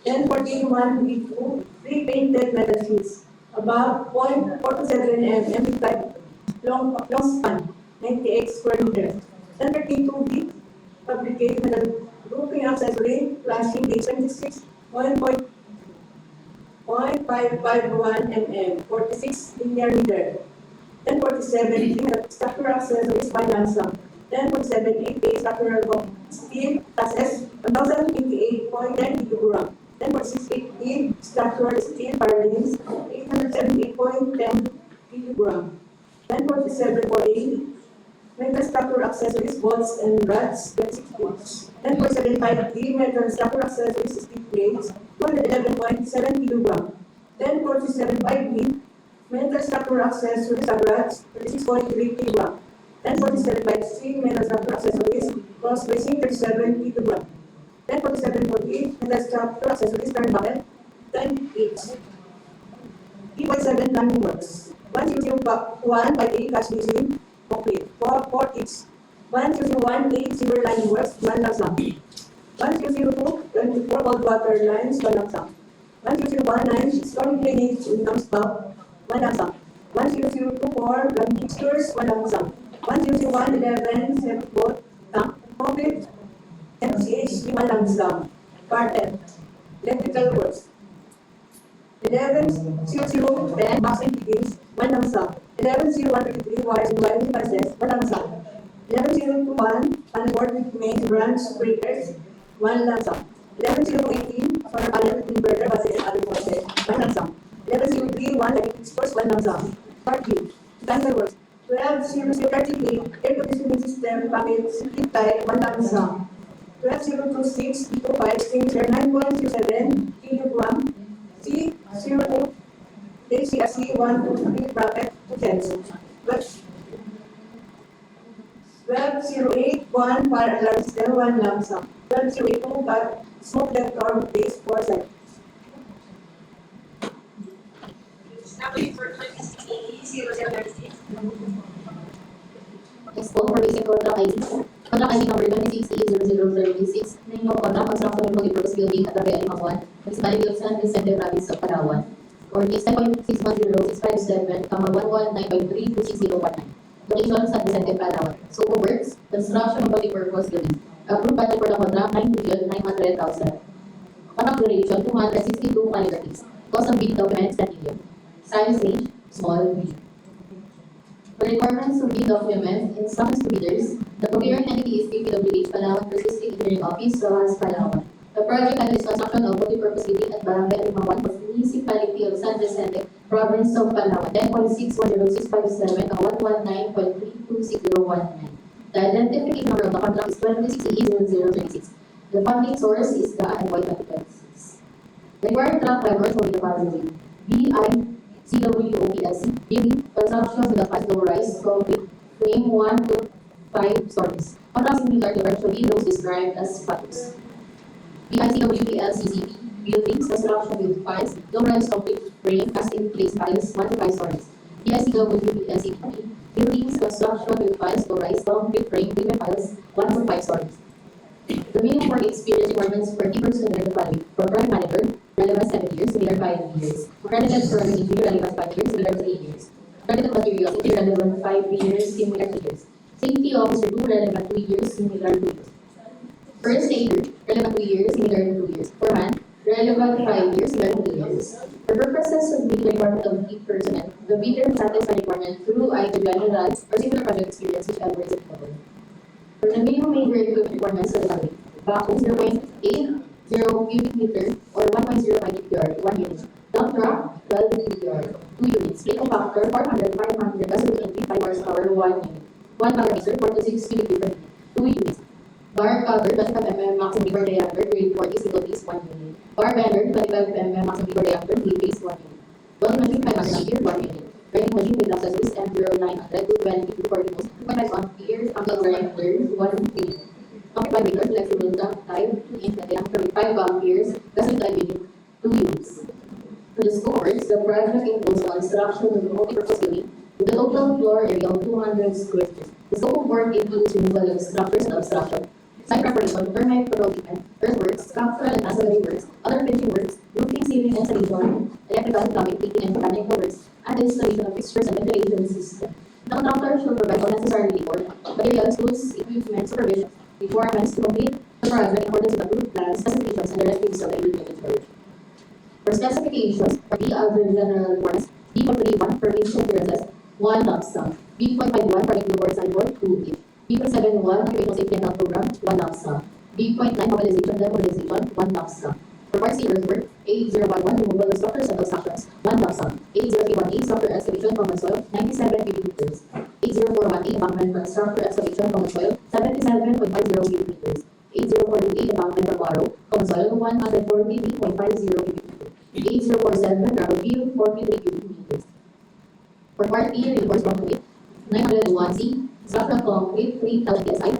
1041B2, pre-painted metal sheets, above 0.427 mm type, long span, 98 square meter. 1032B, fabricated metal roofing accessory, flashing base 26, 0.551 mm, 46 linear meter. 1047, structural accessories by Lansam. 1047, 8A, structural steel, classes, 1,058.10 kilogram. 1046, 8B, structural steel purlins, 878.10 kilogram. 1047, 4A, metal structural accessories, bolts and rods, 26 inch. 1047, 5D, metal structural accessories, steel plates, 211.7 kilogram. 1047, 5B, metal structural accessories, rods, 36.3 kilogram. 1047 by C, metal structural accessories, cross bracing, 37 kilogram. 1047.48, metal structural accessories, turn bucket, 10 each. E.7 planning works. 1001 by A, cash bracing, complete, 4 each. 1001A, silver lining works, 1 lump sum. 1002, 24 cold water lines, 1 lump sum. 1019, storm drainage income spout, 1 lump sum. 1024, plumbing fixtures, 1 lump sum. 100111, set boat, tank, concrete, MCH, 1 lump sum. Part 10, electrical works. 110010, boxing fittings, 1 lump sum. 110133, wires and wiring devices, 1 lump sum. 11021, panel with main branch breakers, 1 lump sum. 11018, solar panel with inverter, buses and other forces, 1 lump sum. 11031, electric fixtures, 1 lump sum. Part B, mechanical works. 12038, air conditioning system, package, split type, 1 lump sum. 12026, E25, extinguisher, 9.07 kilogram, C02, HCSC 123 bracket, utensils. 12081, fire alarm system, 1 lump sum. 12082, smoke detector, base, 4 side. Number for 26A006. Next po, for basic contract ID. Contract ID number 26E0036, name of contract, construction of multipurpose building at Barrio Alimapuan, Municipality of San Vicente, Province of Palawan. Or case 10.610657, 119.3 Location, San Vicente, Palawan. Scope of works, construction of multipurpose building. Approved budget for the contract, 9,900,000. Contract duration, 262 calendar days. Cost of bidding documents, 10 million. Size range, small, B. For requirements of bid documents, instructions to bidders, the procuring entity is DPWH, Palawan Persisting Engineering Office, Rojas, Palawan. The project under construction of multipurpose building at Barangay Alimawan of Municipality of San Vicente, Province of Palawan, 10.610657 to 119.326019. The identification number of the contract is 2060E0036. The funding source is the FY 2026. Required truck drivers will be the following: BICWOPLC, building construction with the fast low rise, concrete, frame 1 to 5 stories. Contracts similar to virtually those described as follows: BICWPLCCP, buildings construction with piles, low rise concrete frame, cast in place piles 1 to 5 stories. BICWPLCP, buildings construction with piles, low rise concrete frame, given piles 1 to 5 stories. The minimum work experience requirements for key personnel are the following: for project manager, relevant 7 years, similar 5 years. Accredited project engineer, relevant 5 years, similar 3 years. Accredited materials, relevant 5 years, similar 2 years. Safety officer 2, relevant 2 years, similar 2 years. First aider, relevant 2 years, similar 2 years. Foreman, relevant 5 years, similar 2 years. For purposes of meeting the requirement of key personnel, the bidder satisfies the requirement through either general or similar project experience, whichever is applicable. For the minimum major equipment requirements of the following: backhoe 0.80 cubic meter or 1.05 cubic yard, 1 unit. Dump truck 12 cubic yard, 2 units. Plate compactor 400, 500 gasoline engine 5 horsepower, 1 unit. 1 bar mixer 4 to 6 cubic meter, 2 units. Bar cover 25 mm maximum beaver diameter, grade 40 single piece, 1 unit. Bar bender 25 mm maximum beaver diameter, 3 piece, 1 unit. Welding machine 500 ampere, 1 unit. Grinding machine with accessories M0900 to 20 to 40 volts, 2.5 ampere, angle grinder, 1 unit. Concrete vibrator, flexible dump type, 2 inch diameter with 5 amperes, gasoline type unit, 2 units. For the scope works, the project includes the construction of a multipurpose building with a total floor area of 200 square feet. The scope of work includes removal of structures and obstruction, site preparation, termite control treatment, earthworks, structural and ancillary works, other finishing works, roofing, ceiling installation, electrical, plumbing, heating, and mechanical works, and the installation of fixtures and ventilation system. The contractor should provide all necessary report, materials, tools, equipment, supervision, requirements to complete the project in accordance with approved plans, specifications, and directives of the implementation. For specifications, for B other general requirements, B.31 permission clearances, 1 lump sum. B.51 project billboard signboard, 2 each. B.71 occupational safety and health program, 1 lump sum. B.9 mobilization, demobilization, 1 lump sum. For part C earthwork, 8011 removal of structures and obstructions, 1 lump sum. 8031A structure excavation from the soil, 97 cubic meters. 8041A embankment from structure excavation from the soil, 77.50 cubic meters. 8048 embankment from borrow, common soil, 143.50 cubic meters. 8047 gravel field, 43 cubic meters. For part B, reinforced concrete, 901C, structural concrete, 3000 PSI,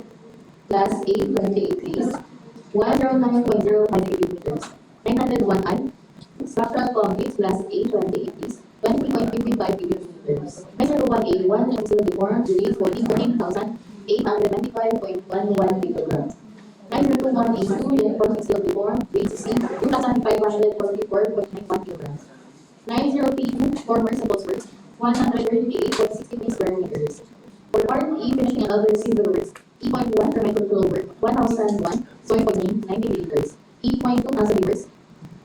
class A, 28 days, 109.05 cubic meters. 901I, structural concrete, class A, 28 days, 23.55 cubic meters. 901A, 1 concealed deformed, grade 14,895.11 kilograms. 901A2, reinforced concealed deformed, grade 16, 2,544.91 kilograms. 9032, formers and works, 138.63 square meters. For part E, finishing and other civil works, E.1 termite control work, 1001, soil poisoning, 90 liters. E.2 cancer works,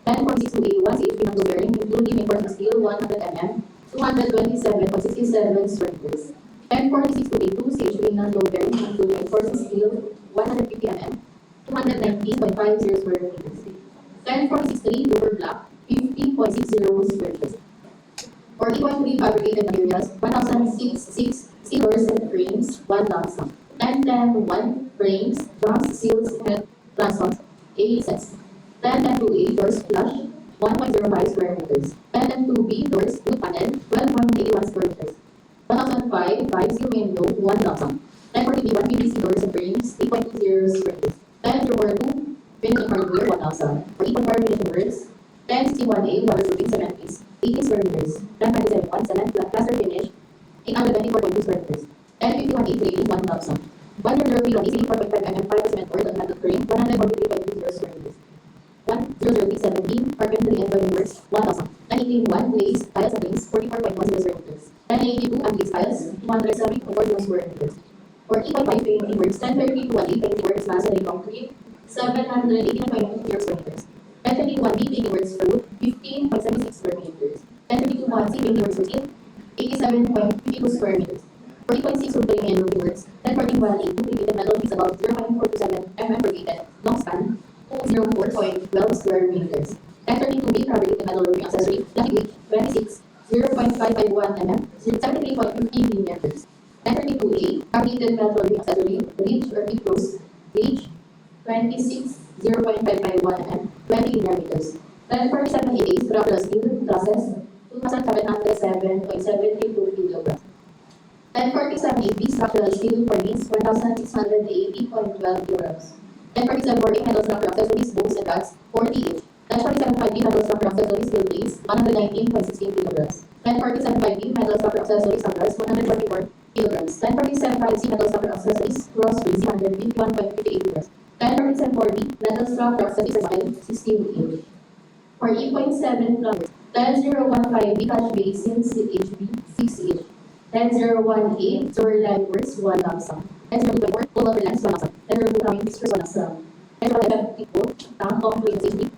10.62A1 CHP handle bearing, including reinforcement steel, 100 mm, 227.67 square meters. 10.46A2 CHP handle bearing, including reinforcement steel, 150 mm, 219.50 square meters. 10.46A lower block, 50.60 square meters. For E.3 fabricated materials, 1,066 sealers and frames, 1 lump sum. 10.10.1 frames, drums, seals, head, transpons, 8 sets. 10.10.2A doors flush, 1.05 square meters. 10.10.2B doors wood panel, 12.81 square meters. 1005 seal window, 1 lump sum. 10.40B1 PVC doors and frames, 8.20 square meters. 10.042 finishing hardware, 1 lump sum. For E.4 finishing works, 10.61A waterproofing cement piece, 18 square meters. 10.27.1 cement plaster finish, 824.2 square meters. 10.51A trading, 1 lump sum. 1003 4.5 mm fiber cement board on metal frame, 143.20 square meters. 100317 carpentry and joinery works, 1 lump sum. 1081 glaze tiles and rings, 44.10 square meters. 1082 unglaze tiles, 270.40 square meters. For E.5 painting works, 1032 painting works, masonry concrete, 789.50 square meters. 1021B painting works for wood, 15.76 square Montsi, Bailey Works 13, 87.52 square meters. 40.6 Rupling and Ruby Works, 1041A2, repeated metal piece about 0.427 mm per long span, 204.12 square meters. 1032B, fabricated metal roofing accessory, lucky gauge, 26, 0.551 mm, 73.50 millimeters. 1032A, fabricated metal roofing accessory, ridge or peak rose, gauge, 26, 0.551 mm, 20 linear meters. 1047A, structural steel, trusses, 2,707.72 kilograms. 1047A, structural steel for beams, 1,680.12 kilograms. 1047A, metal structure accessories, bolts and rods, 40 each. 1047B, metal structure accessories, steel plates, 119.16 kilograms. 1047B, metal structure accessories, rods, 144 kilograms. 1047C, metal structure accessories, cross beams, 151.58 kilograms. 1047B, metal structure accessories, 16 inch. For 8.7 kilometers. 10015B, catch basin, CHB, 6 inch. 10018, sewer line works, 1 lump sum. 10024, full water lines, 1 lump sum. 10025, fixtures, 1 lump sum. 10054, tank concrete CHB,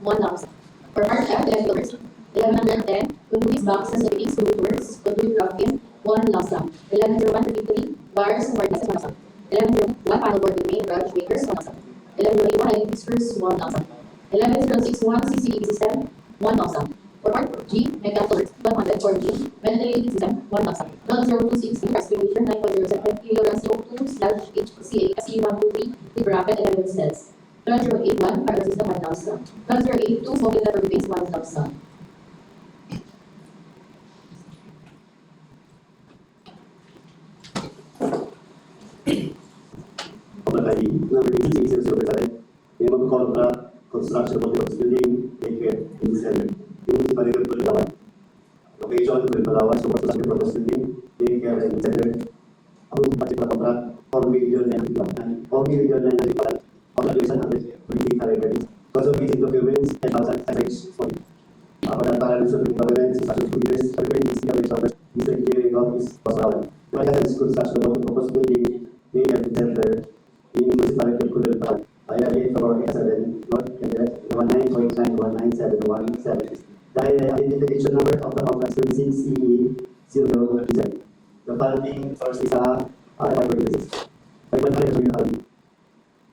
1 lump sum. For hard shaft, 11 kilometers. 1110, conduits, boxes, and fittings, conduit works, conduit roughing, 1 lump sum. 110153, bars, board glasses, 1 lump sum. 1101, panel board with main garage makers, 1 lump sum. 1101, lighting fixtures, 1 lump sum. 11061, CCTV system, 1 lump sum. For part G, mechanical works, 100 for G, ventilating system, 1 lump sum. 1026, excavation, 9.07 kilograms CO2/HCA SC123, with bracket 11 cells. 10081, fire system, 1 lump sum. 10082, smoke detector base, 1 lump sum. Pagkakali, number 8607, yung mag-contract, construction of the building, daycare, in the center. Yung si Paligan Palawan. Location, Palawan, support sa proposed building, daycare, in the center. Ang particular contract, 4 million and 4 million and 1,720 because of meeting documents, 10,000 average for para resolution of documents, instruction to years, everybody is the service, district hearing office, Pasawan. The Palawan School construction of the proposed building, daycare, in the center. In municipality of Kulalpan, I have it for 7, not 19.919717. The identification number of the complex 26EE007. The funding source is FY26. I will try to read it.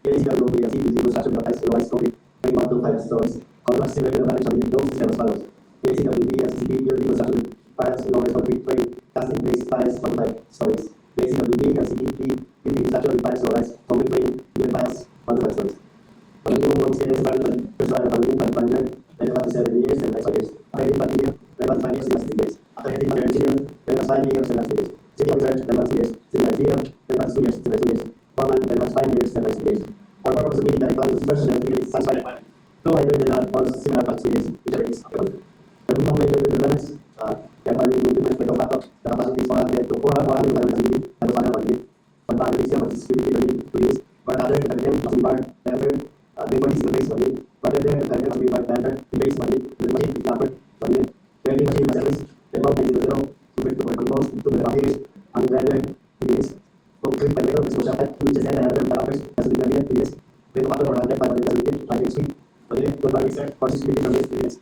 Here is the group of CPC construction of ice concrete, 1 to 5 stores. Contract civil management of the dome system as follows. Here is the CPC building construction, piles, lower concrete frame, casting base piles, 1 to 5 stories. Here is the CPP building construction piles, lower concrete frame, middle piles, 1 to 5 stories. Pagdating mo experience development, personal pagdating pag-partner, relevant 7 years and 5 years. Accredited year, relevant 5 years and 6 years. Accredited engineer, relevant 5 years and 6 years. City officer, relevant 2 years. City engineer, relevant 2 years and 2 years. Foreman, relevant 5 years and 5 years. For purpose of meeting the requirements, personnel clearly satisfied by 2 either the or similar experience, whichever is applicable. The minimum major requirements, kaya paling implement by Topato, the capacity is 100 to 400 capacity, and 100 1 pound is the security to use. But other than them, must be bar, temper, before this base money, but then the target must be bar, temper, the base money, the machine is upper, money, the machine materials, the amount is 0, to make the controls, to the materials, and the driver, is, concrete by metal, which was at 2 inches and another parameters, as the cabinet, is, the tomato or 100, 500 HP, but then the bar is set for 6 million is.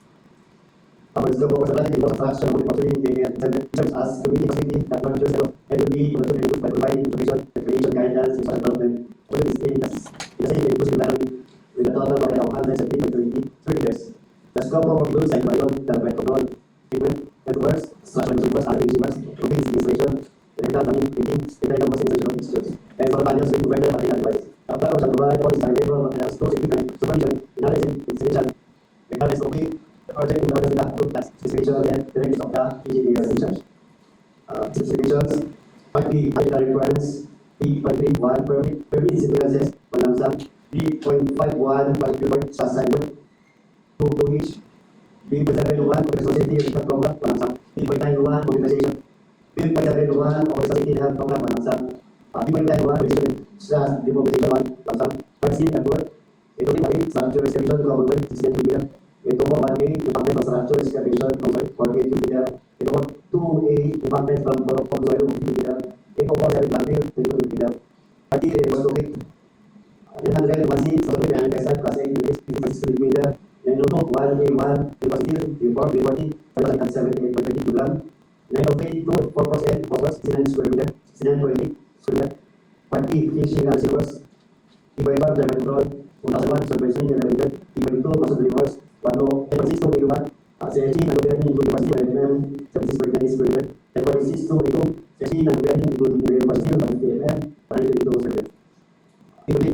Our scope of strategy was a fraction of the opportunity and serves as community facility that monitors and will be monitored by providing information, recreation guidance, and development. All of this in the same inclusive environment with a total of 170.3 years. The scope of includes environment, direct control, treatment, networks, structural supports, receivers, routines, installation, electrical meetings, electrical installation of fixtures, and for panels with provider material devices. The platform shall provide all these available materials, stores, equipment, supervision, analysis, installation, regardless of the project in order to approve that specification and the rest of the engineer in charge. Specifications, part B, regulatory requirements, B.31 permit sequences, 1 lump sum, B.51 particular assignment, 2 each, B.71 responsibility of the program, 1 lump sum, B.91 mobilization, B.71 of responsibility of the program, 1 lump sum, B.91 resolution / demobilization, 1 lump sum, part C and work, ito yung structure excavation to cover 6 million. Ito po 1A, department of structure excavation from 4K to meter. Ito po 2A, department from soil to meter. Ito po 7 planting to meter. Pati was to make 100 1C, so we can exercise plus 8 units, 6 meter. And ito po 1A1, deposit, report, reporting, 5,078.22 gram. 908 to 4% phosphorus, 69 square meter, 69.8 square meter. 5P, finishing silvers. T5 German control, 1,001 supervising generator. T52 muscle reverse, 10.62 megawatt. CSG nag-operating including capacity management, 76.9 square meter. 10.62 megawatt. CSG nag-operating including capacity of 50 mm, 122 square meter. T3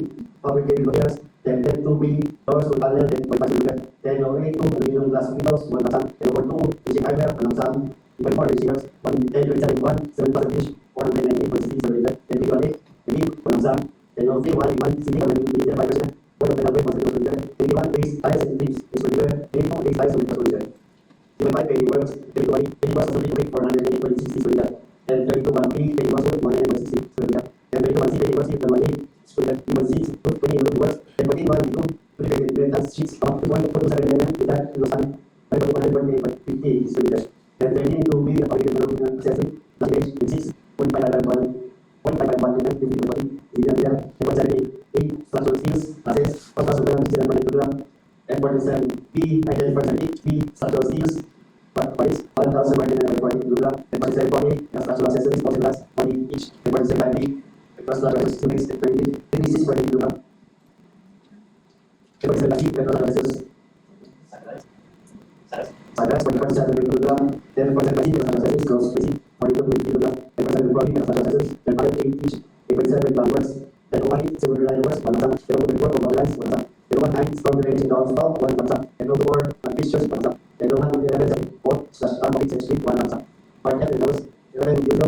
fabricated materials, 10.10 2B doors to panel, 10.5 meter. 10.08 aluminum glass windows, 1,000. 10.42 fishing hardware, 1,000. T4 receivers, 10.71 7,000 fish, 498.60 square meter. 10.18 maybe 1,000. 10.03 1 CD on the meter 5%. 1.11 per meter. 10.1 base tires and tips is per meter. 10.4 base tires per meter. 10.5 penny works, 10.20 penny works also make 480.60 square meter. 10.32 1P penny works 160 square meter. 10.32 1C penny works 118 square meter. 10.6 penny works 10.8 1 2 sheets of 1.47 mm with that losan 5.148.50 square meter. 10.13 2B original accessory plus page 6 1.551 mm 50.40 meter. 10.78 structural steels classes 1,000 gram. F47B 19.8 B structural steels price 1,140 gram. 10.7 structural accessories also glass 1 each. 10.75 B structural students 26.8 gram. 10.7 B structural accessories Sagas 1.7 gram. 10.7 B structural accessories close basic 42 gram. 10.7 B structural accessories 10.8 each. 8.7 downwards 10.1 silver line works 1,000. 10.4 compound lines 1,000. 10.9 strong drainage downstop 1,000. 10.4 fixtures 1,000. 10.1 4 slash complete street 1,000. Part F windows 11 euro.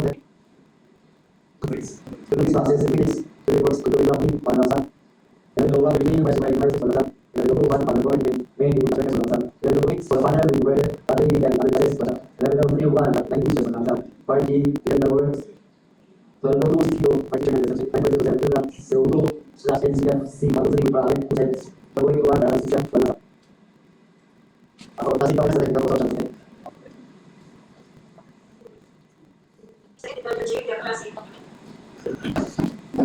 Security access service 3 works 1,000. 11.1 beginning by price 1,000. 11.1 on the board main interface 1,000. 11.6 for panel with weather battery and analysis 1,000. 11.31 9 features 1,000. Part D works 12.2 CO partition and 9.07 gram CO2 slash NCFC 1,000 2.1 system 1,000. Ako, kasi kami sa technical consultant. Second, Dr. J. Classic.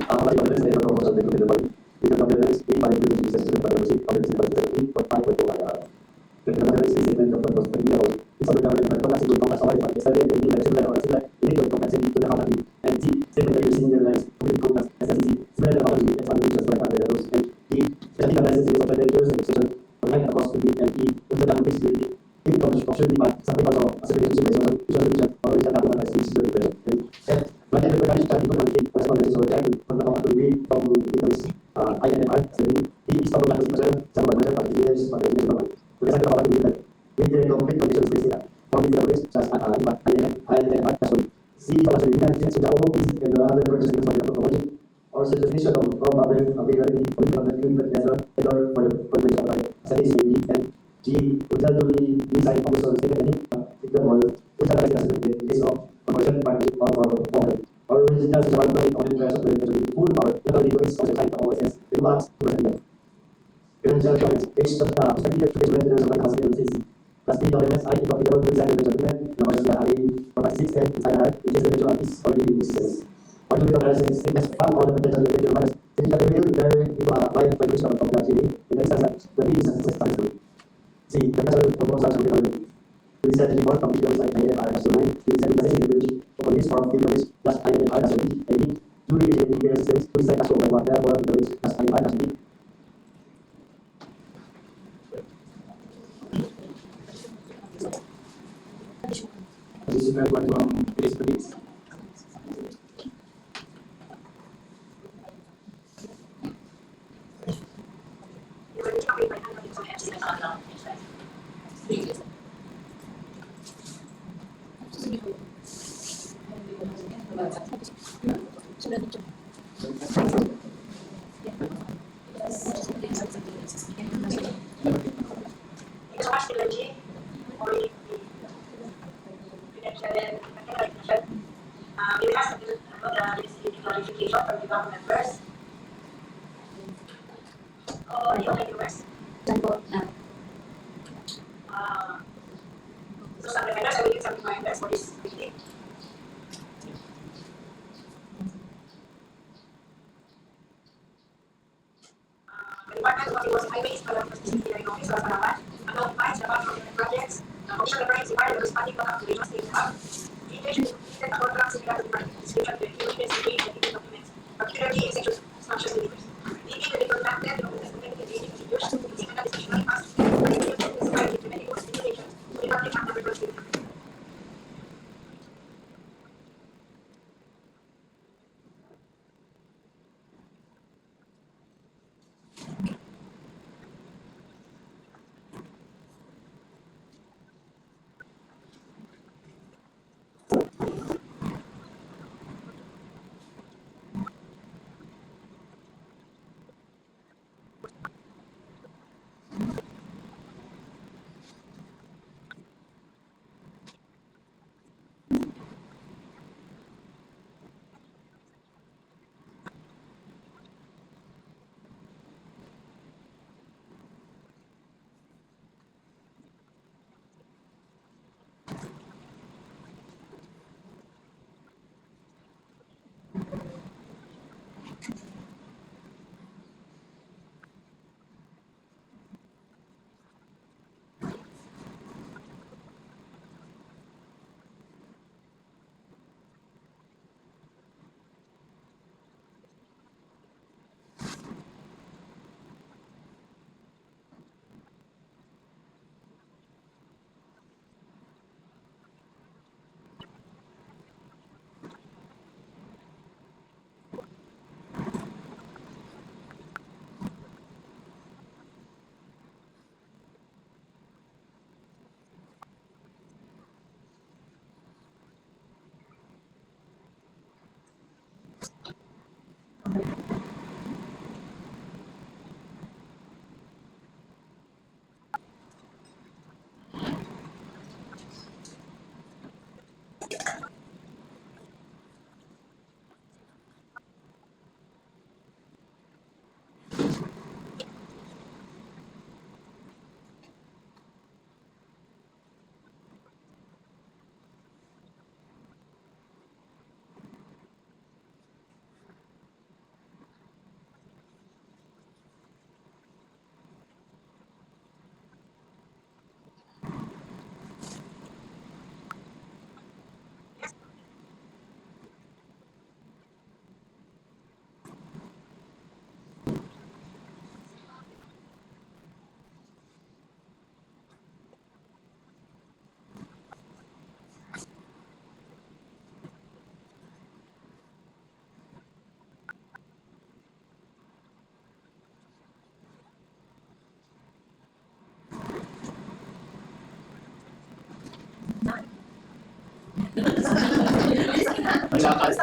Ako, kasi kami sa technical consultant ko pinapay. Dito kami sa SP, paling ko yung system para music, paling ko yung 5.2 Kaya naman yung statement of purpose pag ginawa. Isa ba naman yung pagkakas siguro kung kasaway pa. Isa rin, hindi na sila o sila. Hindi ko kung kasi dito na kapatid. And C, secondary senior lives, public focus, SSC. Sila na kapatid, and family just like other rules. And D, study analysis of predators and exception. Online across the and E, yung sa damang flexibility. Hindi ko option di ba? Sabi pa ako, as a relationship based on visual vision, or sa tapo na speech story present. And F, whatever the condition can be contained, as well as so that from the opportunity from the INMR, D is top of the position, sa mga measure, pag-ideas, pag-ideas, Kung sa kapatid dito, with the complete conditions based for the average such as INMR cash C para sa linya sa daw and the other purchases for the promotion or certification of availability of the equipment method or for the supply sa DCE and G which are to be designed focus on secondary all which are the case of commercial party or original supply of the full power locally to its site of OSS remarks to the Financial choice, H of strategic choice maintenance of housing and CC. Last three documents, I keep applicable to design the document, number CRA, number 610, inside R, which is the virtual office or the systems. Or to be authorized in sickness from all the potential located matters, since the will there you are applied by which of the GD, in the instance the B is successful. C. The national proposal shall be followed. We set the report from the website INR as to 9, we set the message in the village of police for the village plus INR as a B, and B. During the DPS stage, we set as to 1 therefore the village plus INR as a B. Additional one from Chris please. You were talking about how to MC the online. So much energy, or the credential, we asked the qualification from the government first. Oh, the only viewers. So some reminders, I will give some reminders for this meeting. The Department of Highways, Palawan, City Office, Palawan, notifies the projects, official reference department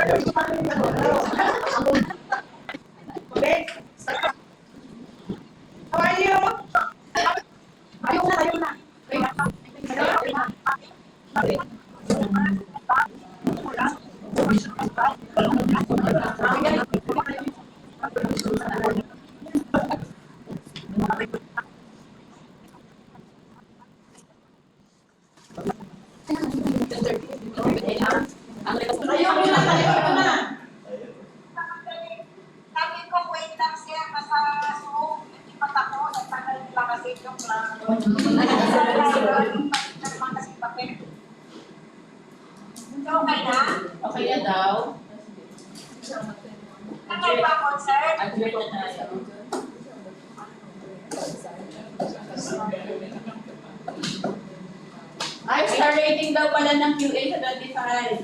How are you? Ayaw na. Sabi ko, wait lang sir, nasa Zoom, hindi pa tapos, at tagal nila kasi yung lang. Okay na? Okay na daw. Nagay pa ako, sir? Adjourn na tayo. Ay, star rating daw pala ng QA sa 25.